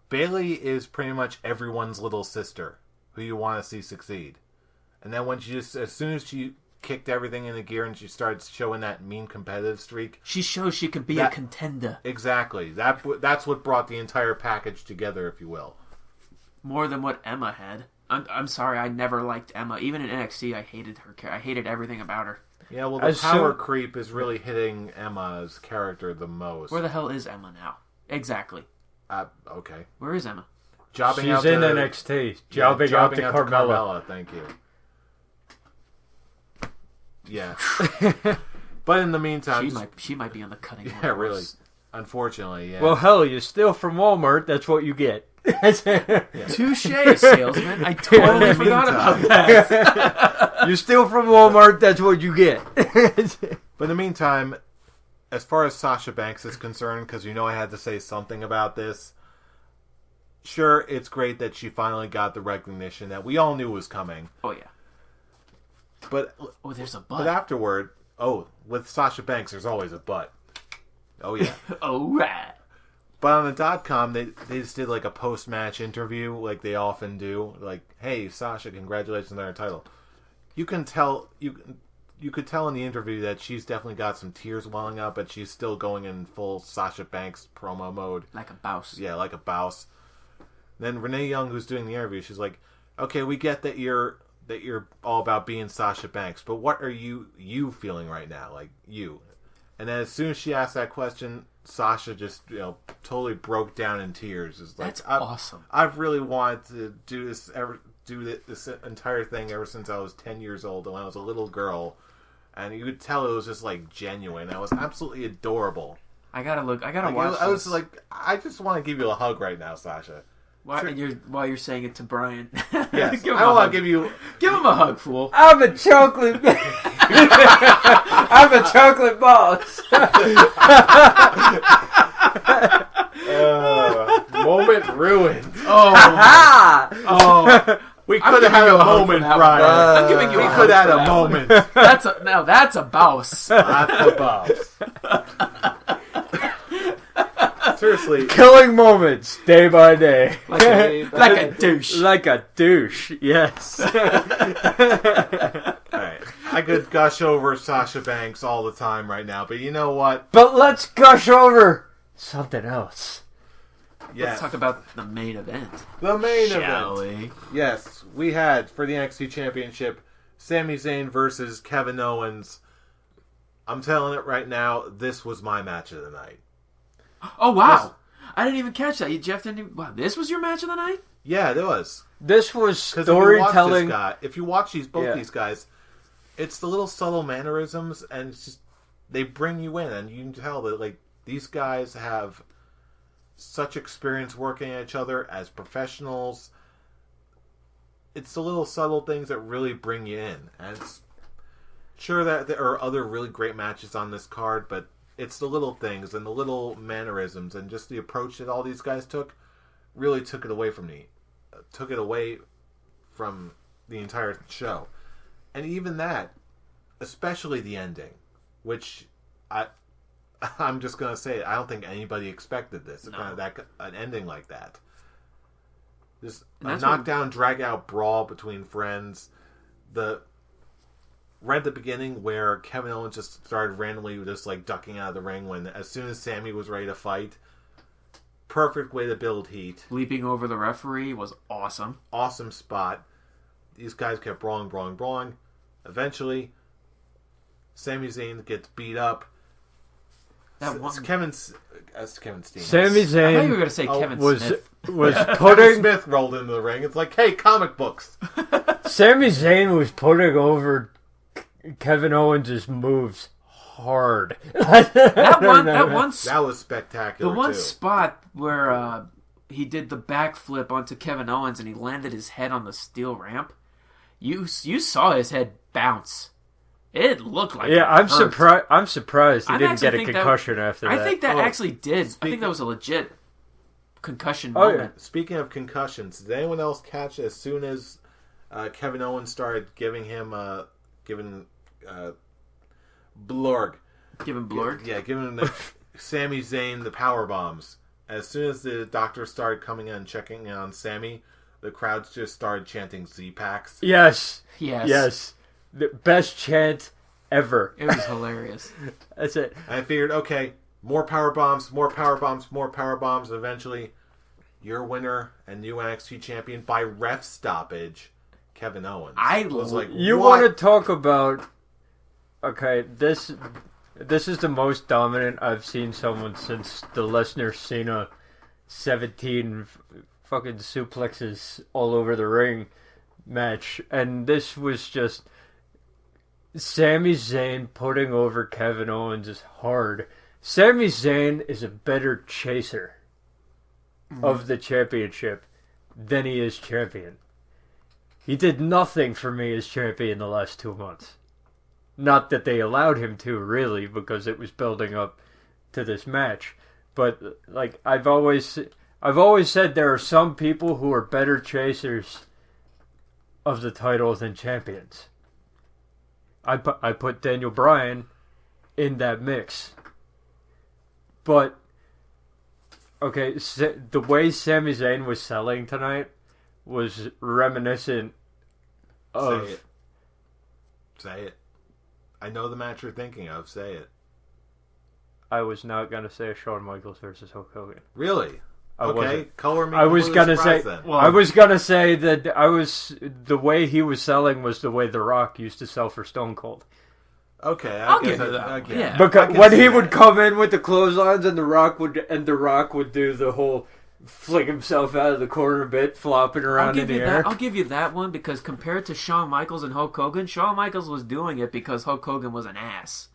Bailey is pretty much everyone's little sister who you want to see succeed. And then as soon as she kicked everything into gear and she starts showing that mean competitive streak, she shows she can be a contender. Exactly. That's what brought the entire package together, if you will. More than what Emma had. I'm sorry, I never liked Emma. Even in NXT, I hated her. I hated everything about her. Yeah, well, the power creep is really hitting Emma's character the most. Where the hell is Emma now? Exactly. Okay. Where is Emma? She's in NXT. Jobbing out to Carmella. Thank you. Yeah. But in the meantime... She might be on the cutting room. Yeah, really. Unfortunately, yeah. Well, hell, you steal from Walmart, that's what you get. Touche, salesman. I totally forgot about that. You steal from Walmart, that's what you get. But in the meantime, as far as Sasha Banks is concerned, because you know I had to say something about this, sure, it's great that she finally got the recognition that we all knew was coming. Oh, yeah. But there's a but. But afterward, with Sasha Banks, there's always a but. Oh, yeah. Oh, right. But on the .com, they just did like a post-match interview, like they often do. Like, hey, Sasha, congratulations on her title. You can tell, you could tell in the interview that she's definitely got some tears welling up, but she's still going in full Sasha Banks promo mode. Like a bouse. Yeah, like a bouse. Then Renee Young, who's doing the interview, she's like, okay, we get that you're all about being Sasha Banks, but what are you feeling right now? Like, you. And then as soon as she asked that question, Sasha just, totally broke down in tears. It's like, that's awesome. I've really wanted to do this entire thing ever since I was 10 years old, and when I was a little girl. And you could tell it was just, like, genuine. It was absolutely adorable. I gotta watch this. I was like, I just want to give you a hug right now, Sasha. While you're saying it to Brian. Yes, I want to give him a hug, fool. I'm a chocolate. I'm a chocolate boss. Moment ruined. Oh. We could have had a moment, Brian. I'm giving you a hug. We could have had a moment. That's a bouse. That's a bouse. Seriously. Killing moments, day by day. Like a douche. Like a douche, yes. Alright. I could gush over Sasha Banks all the time right now, but you know what? But let's gush over something else. Yes. Let's talk about the main event. The main Shall event. we? Yes. we had for the NXT Championship, Sami Zayn versus Kevin Owens. I'm telling it right now, this was my match of the night. Oh, wow. I didn't even catch that. Jeff didn't even... Wow, this was your match of the night? Yeah, it was. This was storytelling. If you watch these these guys, it's the little subtle mannerisms, and it's just, they bring you in, and you can tell that like these guys have such experience working at each other as professionals. It's the little subtle things that really bring you in, and it's sure that there are other really great matches on this card, but it's the little things and the little mannerisms and just the approach that all these guys took really took it away from me. Took it away from the entire show. And even that, especially the ending, which I'm just going to say, I don't think anybody expected this. No. An ending like that. Just a knockdown, drag-out brawl between friends. Right at the beginning where Kevin Owens just started randomly just like ducking out of the ring when as soon as Sammy was ready to fight. Perfect way to build heat. Leaping over the referee was awesome. Awesome spot. These guys kept brawling. Eventually, Sami Zayn gets beat up. Kevin Steen. Sami Zayn. I thought you were going to say Kevin Smith. Was Kevin putting Smith rolled into the ring. It's like, hey, comic books. Sami Zayn was putting over Kevin Owens' moves hard. That was spectacular. The one spot where he did the backflip onto Kevin Owens and he landed his head on the steel ramp. You saw his head bounce. It looked like I'm surprised he didn't get a concussion after that. I think that actually did. I think that was a legit concussion moment. Yeah. Speaking of concussions, did anyone else catch as soon as Kevin Owens started giving him Blorg? Giving Blorg? Yeah, giving Sami Zayn the power bombs. As soon as the doctor started coming in and checking on Sami, the crowds just started chanting Z-Packs. Yes. The best chant ever. It was hilarious. That's it. I figured, okay, more power bombs. Eventually, your winner and new NXT champion by ref stoppage, Kevin Owens. I was like, you want to talk about? Okay, this is the most dominant I've seen someone since the Lesnar Cena 17 fucking suplexes all over the ring match, and this was just Sami Zayn putting over Kevin Owens is hard. Sami Zayn is a better chaser of the championship than he is champion. He did nothing for me as champion the last 2 months. Not that they allowed him to, really, because it was building up to this match. But like I've always said, there are some people who are better chasers of the title than champions. I put Daniel Bryan in that mix. But okay, the way Sami Zayn was selling tonight was reminiscent of. Say it. I know the match you're thinking of. Say it. I was not gonna say Shawn Michaels versus Hulk Hogan. Really? Okay, color me. I was gonna say. I was gonna say that the way he was selling was the way The Rock used to sell for Stone Cold. Okay, I'll give you that. Yeah. Because when he would come in with the clotheslines and The Rock would do the whole fling himself out of the corner bit, flopping around in the air. I'll give you that one because compared to Shawn Michaels and Hulk Hogan, Shawn Michaels was doing it because Hulk Hogan was an ass.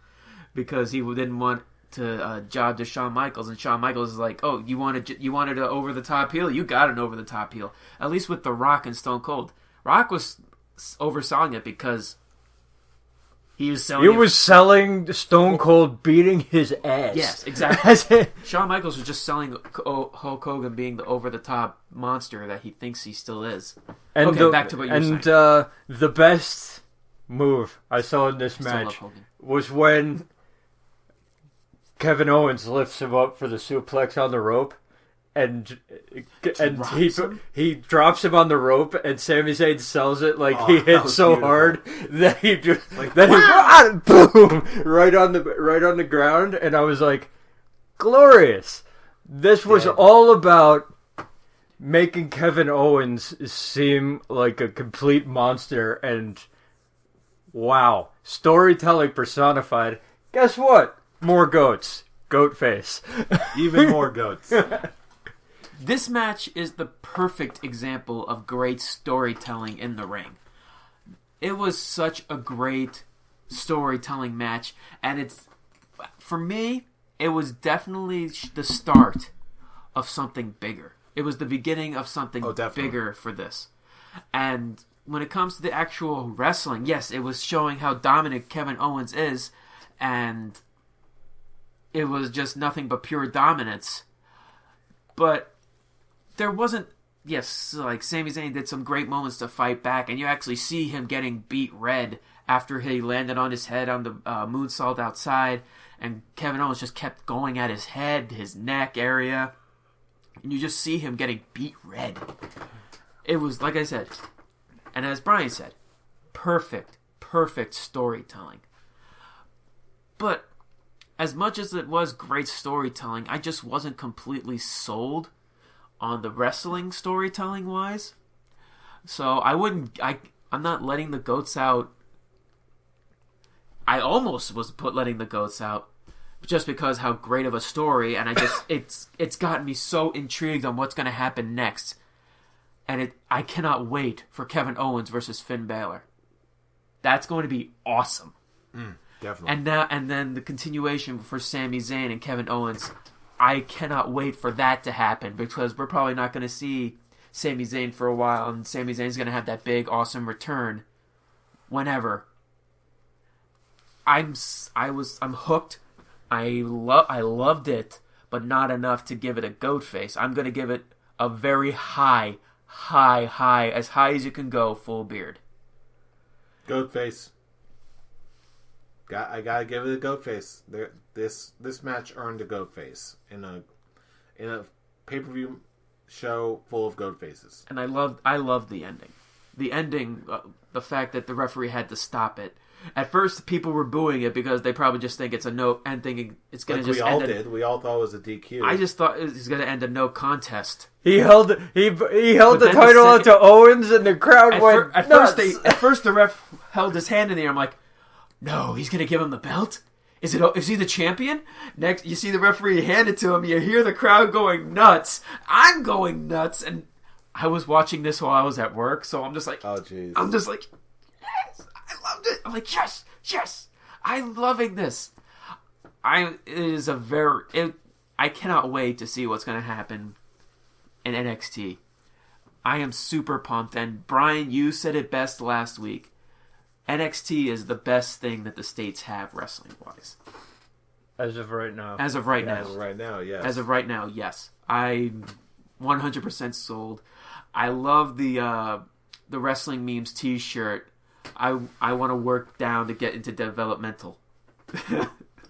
Because he didn't want to job to Shawn Michaels, and Shawn Michaels is like, oh, you wanted an over the top heel? You got an over the top heel. At least with The Rock and Stone Cold. Rock was overselling it because he was selling Stone Cold beating his ass. Yes, exactly. Shawn Michaels was just selling Hulk Hogan being the over the top monster that he thinks he still is. And back to what you were saying. And the best move I saw in this match was when Kevin Owens lifts him up for the suplex on the rope, and he drops him on the rope, and Sami Zayn sells it like he hit so hard that he just boom right on the ground, and I was like, glorious. This was all about making Kevin Owens seem like a complete monster, and wow, storytelling personified. Guess what? More goats. Goat face. Even more goats. This match is the perfect example of great storytelling in the ring. It was such a great storytelling match, and it's, for me, it was definitely the start of something bigger. It was the beginning of something bigger for this. And when it comes to the actual wrestling, yes, it was showing how dominant Kevin Owens is, and it was just nothing but pure dominance. But there wasn't, yes, like Sami Zayn did some great moments to fight back, and you actually see him getting beat red after he landed on his head on the moonsault outside, and Kevin Owens just kept going at his head, his neck area, and you just see him getting beat red. It was, like I said, and as Brian said, perfect storytelling. But as much as it was great storytelling, I just wasn't completely sold on the wrestling storytelling wise. So I'm not letting the goats out. I almost was letting the goats out just because how great of a story, and I just it's gotten me so intrigued on what's going to happen next. And I cannot wait for Kevin Owens versus Finn Balor. That's going to be awesome. Definitely. And then the continuation for Sami Zayn and Kevin Owens. I cannot wait for that to happen, because we're probably not going to see Sami Zayn for a while, and Sami Zayn's going to have that big, awesome return whenever. I'm hooked. I loved it, but not enough to give it a goat face. I'm going to give it a very high, as high as you can go, full beard. Goat face. I gotta give it a goat face. This match earned a goat face in a pay-per-view show full of goat faces. And I loved the ending. The ending, the fact that the referee had to stop it. At first, people were booing it because they probably just think it's a no, and thinking it's going to just end. We all thought it was a DQ. I just thought it was going to end a no contest. He held the title out to Owens, and the crowd went nuts. At first, the ref held his hand in the air. I'm like, no, he's going to give him the belt? Is he the champion? Next, you see the referee hand it to him. You hear the crowd going nuts. I'm going nuts. And I was watching this while I was at work, so I'm just like, oh, jeez. I'm just like, yes, I loved it. I'm like, yes, I'm loving this. I cannot wait to see what's going to happen in NXT. I am super pumped. And Brian, you said it best last week. NXT is the best thing that the States have wrestling-wise. As of right now. As of right now, yes. As of right now, yes. I'm 100% sold. I love the Wrestling Memes t-shirt. I want to work down to get into developmental.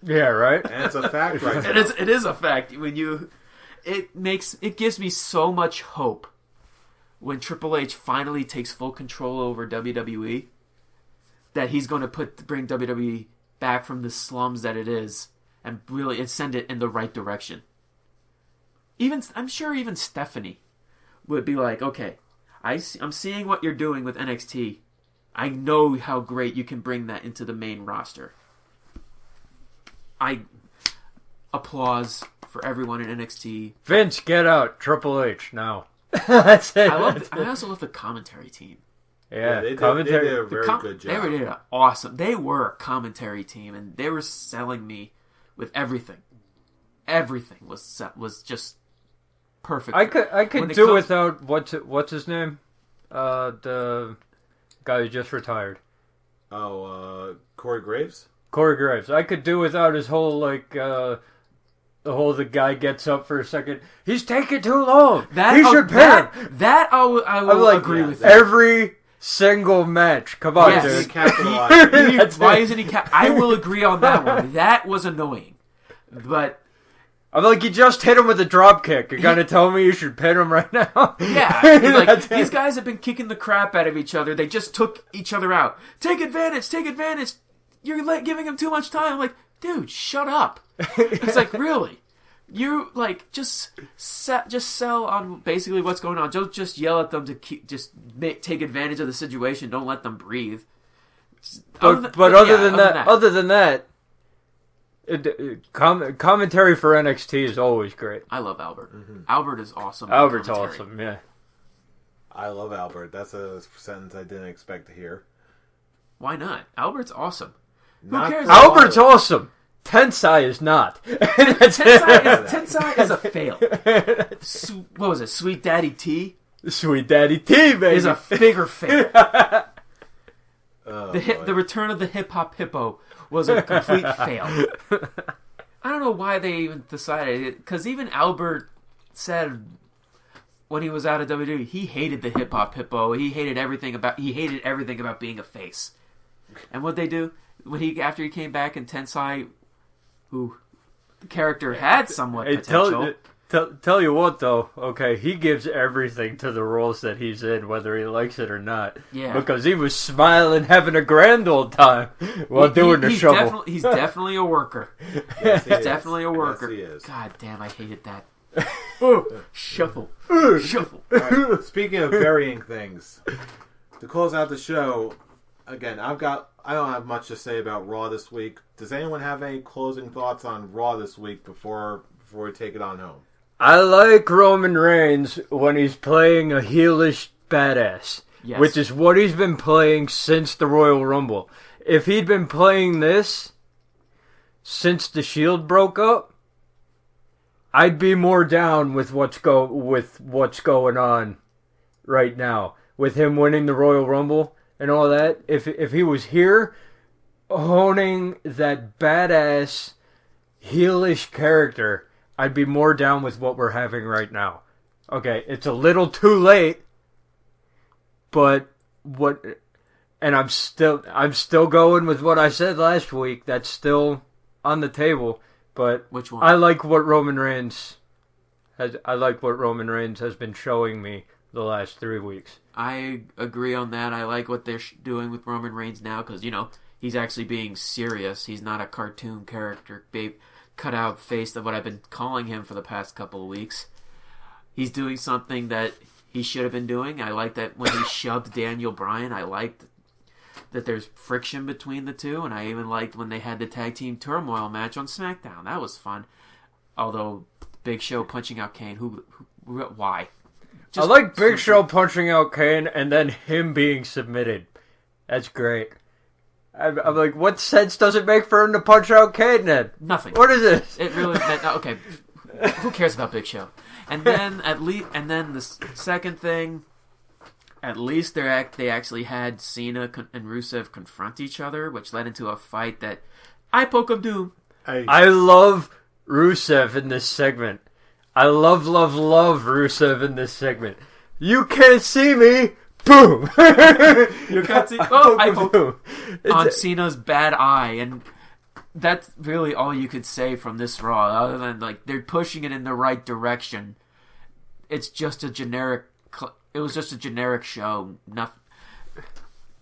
Yeah, right? And it's a fact right now. It is a fact. It gives me so much hope when Triple H finally takes full control over WWE. That he's going to bring WWE back from the slums that it is and send it in the right direction. I'm sure even Stephanie would be like, okay, I'm seeing what you're doing with NXT. I know how great you can bring that into the main roster. I applause for everyone in NXT. Vince, get out. Triple H now. That's it. I also love the commentary team. Yeah, they did a very good job. They did awesome. They were a commentary team, and they were selling me with everything. Everything was just perfect. I could do without what's his name, the guy who just retired. Oh, Corey Graves. Corey Graves. I could do without his whole the guy gets up for a second. He's taking too long. He should pay him. That I will agree with. Every single match. Come on, dude. Why isn't he? I will agree on that one. That was annoying, but I'm like, you just hit him with a drop kick. You're gonna tell me you should pin him right now? Yeah, like, these guys have been kicking the crap out of each other. They just took each other out. Take advantage. You're giving him too much time. I'm like, dude, shut up. It's like, really? You just sell on basically what's going on. Don't just yell at them to take advantage of the situation. Don't let them breathe. Other than that, commentary for NXT is always great. I love Albert. Mm-hmm. Albert is awesome. Albert's awesome. Yeah. I love Albert. That's a sentence I didn't expect to hear. Why not? Albert's awesome. Who cares? Albert's awesome. Tensai is not. Tensai is a fail. What was it? Sweet Daddy T? Sweet Daddy T, baby. Is a bigger fail. The return of the hip hop hippo was a complete fail. I don't know why they even decided it, because even Albert said when he was out of WWE, he hated the hip hop hippo. He hated everything about being a face. And what they do after he came back in Tensai, who the character had somewhat potential. Tell you what, though, okay, he gives everything to the roles that he's in, whether he likes it or not. Yeah. Because he was smiling, having a grand old time while doing the shovel. He's definitely a worker. Yes, he's definitely a worker. Yes, he is. God damn, I hated that. Shuffle. Right. Speaking of burying things, to close out the show, again, I don't have much to say about Raw this week. Does anyone have any closing thoughts on Raw this week before we take it on home? I like Roman Reigns when he's playing a heelish badass, yes, which is what he's been playing since the Royal Rumble. If he'd been playing this since the Shield broke up, I'd be more down with what's going on right now with him winning the Royal Rumble and all that. If he was here honing that badass heelish character, I'd be more down with what we're having right now. Okay, it's a little too late, but I'm still going with what I said last week. That's still on the table. But which one? I like what Roman Reigns has been showing me the last 3 weeks. I agree on that. I like what they're doing with Roman Reigns now because he's actually being serious. He's not a cartoon character, cut out face of what I've been calling him for the past couple of weeks. He's doing something that he should have been doing. I like that when he shoved Daniel Bryan. I liked that there's friction between the two, and I even liked when they had the tag team turmoil match on SmackDown. That was fun. Although Big Show punching out Kane, why? I like Big Show punching out Kane and then him being submitted. That's great. I'm like, what sense does it make for him to punch out Kane then? Nothing. What is this? It really okay. Who cares about Big Show? And then the second thing, at least they actually had Cena and Rusev confront each other, which led into a fight that I poke of doom. I love Rusev in this segment. I love Rusev in this segment. You can't see me. Boom! You can't see. Oh, I poke on Cena's bad eye, and that's really all you could say from this Raw, other than they're pushing it in the right direction. It's just a generic. It was just a generic show. Nothing.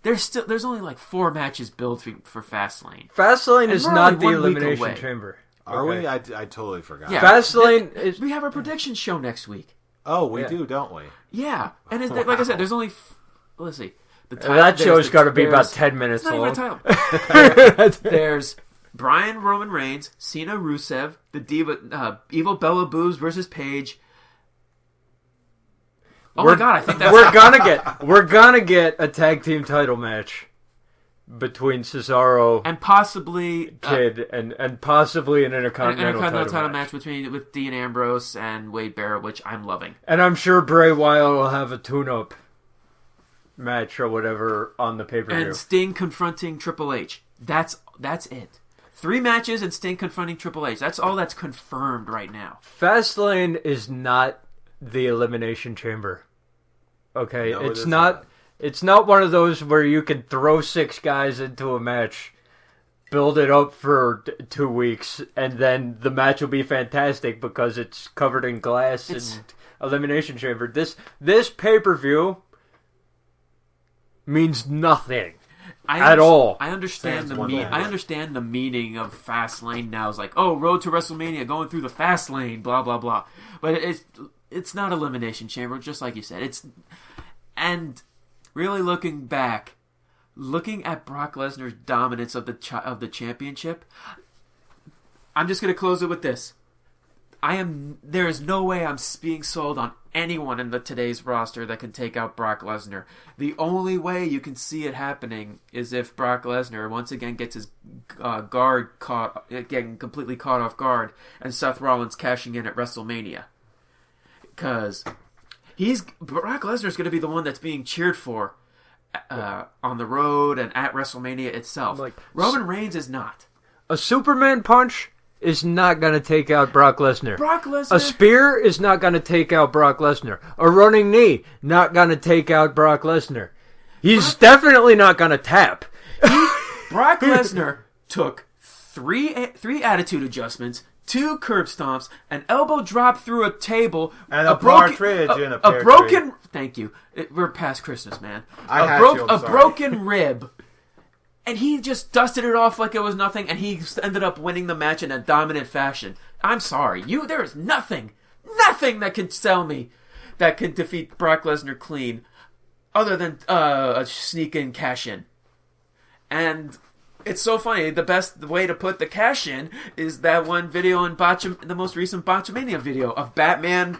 There's only 4 matches built for Fastlane. Fastlane is not the Elimination Chamber. Are we? I totally forgot. Yeah, Fastlane is. We have a prediction show next week. Oh, we do, don't we? Yeah, and like I said, there's only. Let's see. That show's got to be about 10 minutes long. It's not even a title. There's Bryan, Roman Reigns, Cena, Rusev, the Diva, Evil Bella Boos versus Paige. My God! I think that's we're gonna get a tag team title match between Cesaro and possibly Kid and possibly an Intercontinental title match with Dean Ambrose and Wade Barrett, which I'm loving. And I'm sure Bray Wyatt will have a tune-up match or whatever on the pay-per-view. And Sting confronting Triple H. That's it. 3 matches and Sting confronting Triple H. That's all that's confirmed right now. Fastlane is not the Elimination Chamber. Okay, No, it's not. It's not one of those where you can throw 6 guys into a match, build it up for 2 weeks, and then the match will be fantastic because it's covered in glass and Elimination Chamber. This pay-per-view means nothing. at all. I understand I understand the meaning of fast lane now. It's like, oh, road to WrestleMania, going through the fast lane, blah blah blah. But it's not Elimination Chamber, just like you said. And really looking back, looking at Brock Lesnar's dominance of the championship, I'm just gonna close it with this. There is no way I'm being sold on anyone in today's roster that can take out Brock Lesnar. The only way you can see it happening is if Brock Lesnar once again gets his getting completely caught off guard, and Seth Rollins cashing in at WrestleMania. Because Brock Lesnar's going to be the one that's being cheered for on the road and at WrestleMania itself. Roman Reigns is not. A Superman punch is not going to take out Brock Lesnar. A spear is not going to take out Brock Lesnar. A running knee, not going to take out Brock Lesnar. He's definitely not going to tap. Brock Lesnar took three attitude adjustments, 2 curb stomps, an elbow drop through a table, and a partridge in a pear broken. tree. Thank you. We're past Christmas, man. A broken rib. And he just dusted it off like it was nothing, and he ended up winning the match in a dominant fashion. I'm sorry. There is nothing that can sell me that could defeat Brock Lesnar clean other than a sneak-in cash-in. And it's so funny. The best way to put the cash-in is that one video in the most recent Botchamania video of Batman.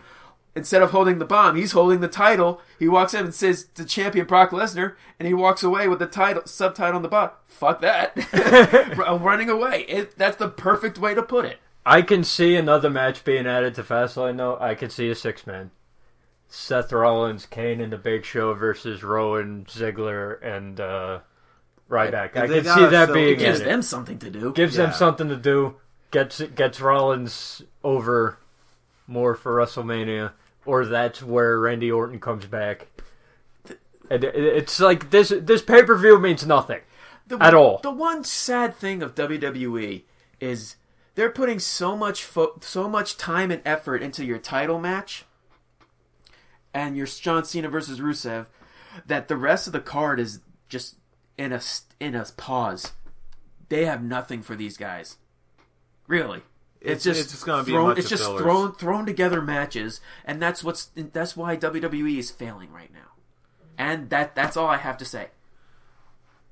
Instead of holding the bomb, he's holding the title. He walks in and says to champion Brock Lesnar, and he walks away with the subtitle on the bottom. Fuck that. Running away. That's the perfect way to put it. I can see another match being added to Fastlane, though. I can see a 6-man. Seth Rollins, Kane, and the Big Show versus Rowan, Ziggler, and Ryback. I can see that being added. It gives them something to do. Gives them something to do. Gets Rollins over more for WrestleMania. Or that's where Randy Orton comes back. And it's like this pay-per-view means nothing at all. The one sad thing of WWE is they're putting so much time and effort into your title match and your John Cena versus Rusev that the rest of the card is just in a pause. They have nothing for these guys. Really. It's just going to be a bunch of fillers. thrown together matches, and that's why WWE is failing right now. And that's all I have to say.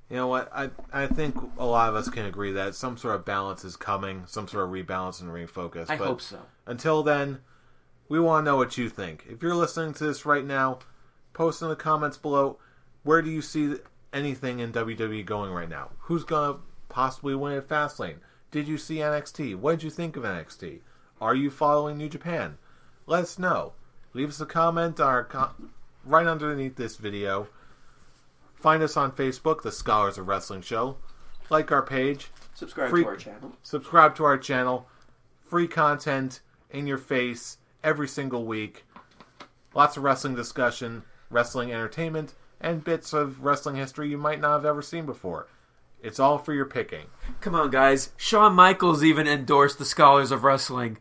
You know what? I think a lot of us can agree that some sort of balance is coming, some sort of rebalance and refocus. I hope so. Until then, we want to know what you think. If you're listening to this right now, post in the comments below, where do you see anything in WWE going right now? Who's going to possibly win at Fastlane? Did you see NXT? What did you think of NXT? Are you following New Japan? Let us know. Leave us a comment right underneath this video. Find us on Facebook, The Scholars of Wrestling Show. Like our page. Subscribe to our channel. Subscribe to our channel. Free content in your face every single week. Lots of wrestling discussion, wrestling entertainment, and bits of wrestling history you might not have ever seen before. It's all for your picking. Come on, guys. Shawn Michaels even endorsed the Scholars of Wrestling.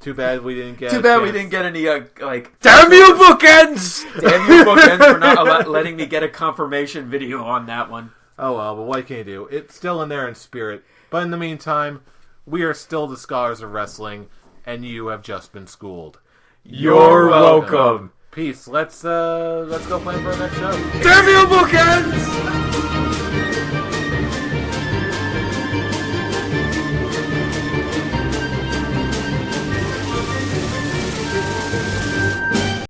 Too bad we didn't get any, Damn you, bookends! Damn you, bookends, for not letting me get a confirmation video on that one. Oh, well, but what can you do? It's still in there in spirit. But in the meantime, we are still the Scholars of Wrestling, and you have just been schooled. You're welcome. Peace. Let's go plan for our next show. Damn you, bookends!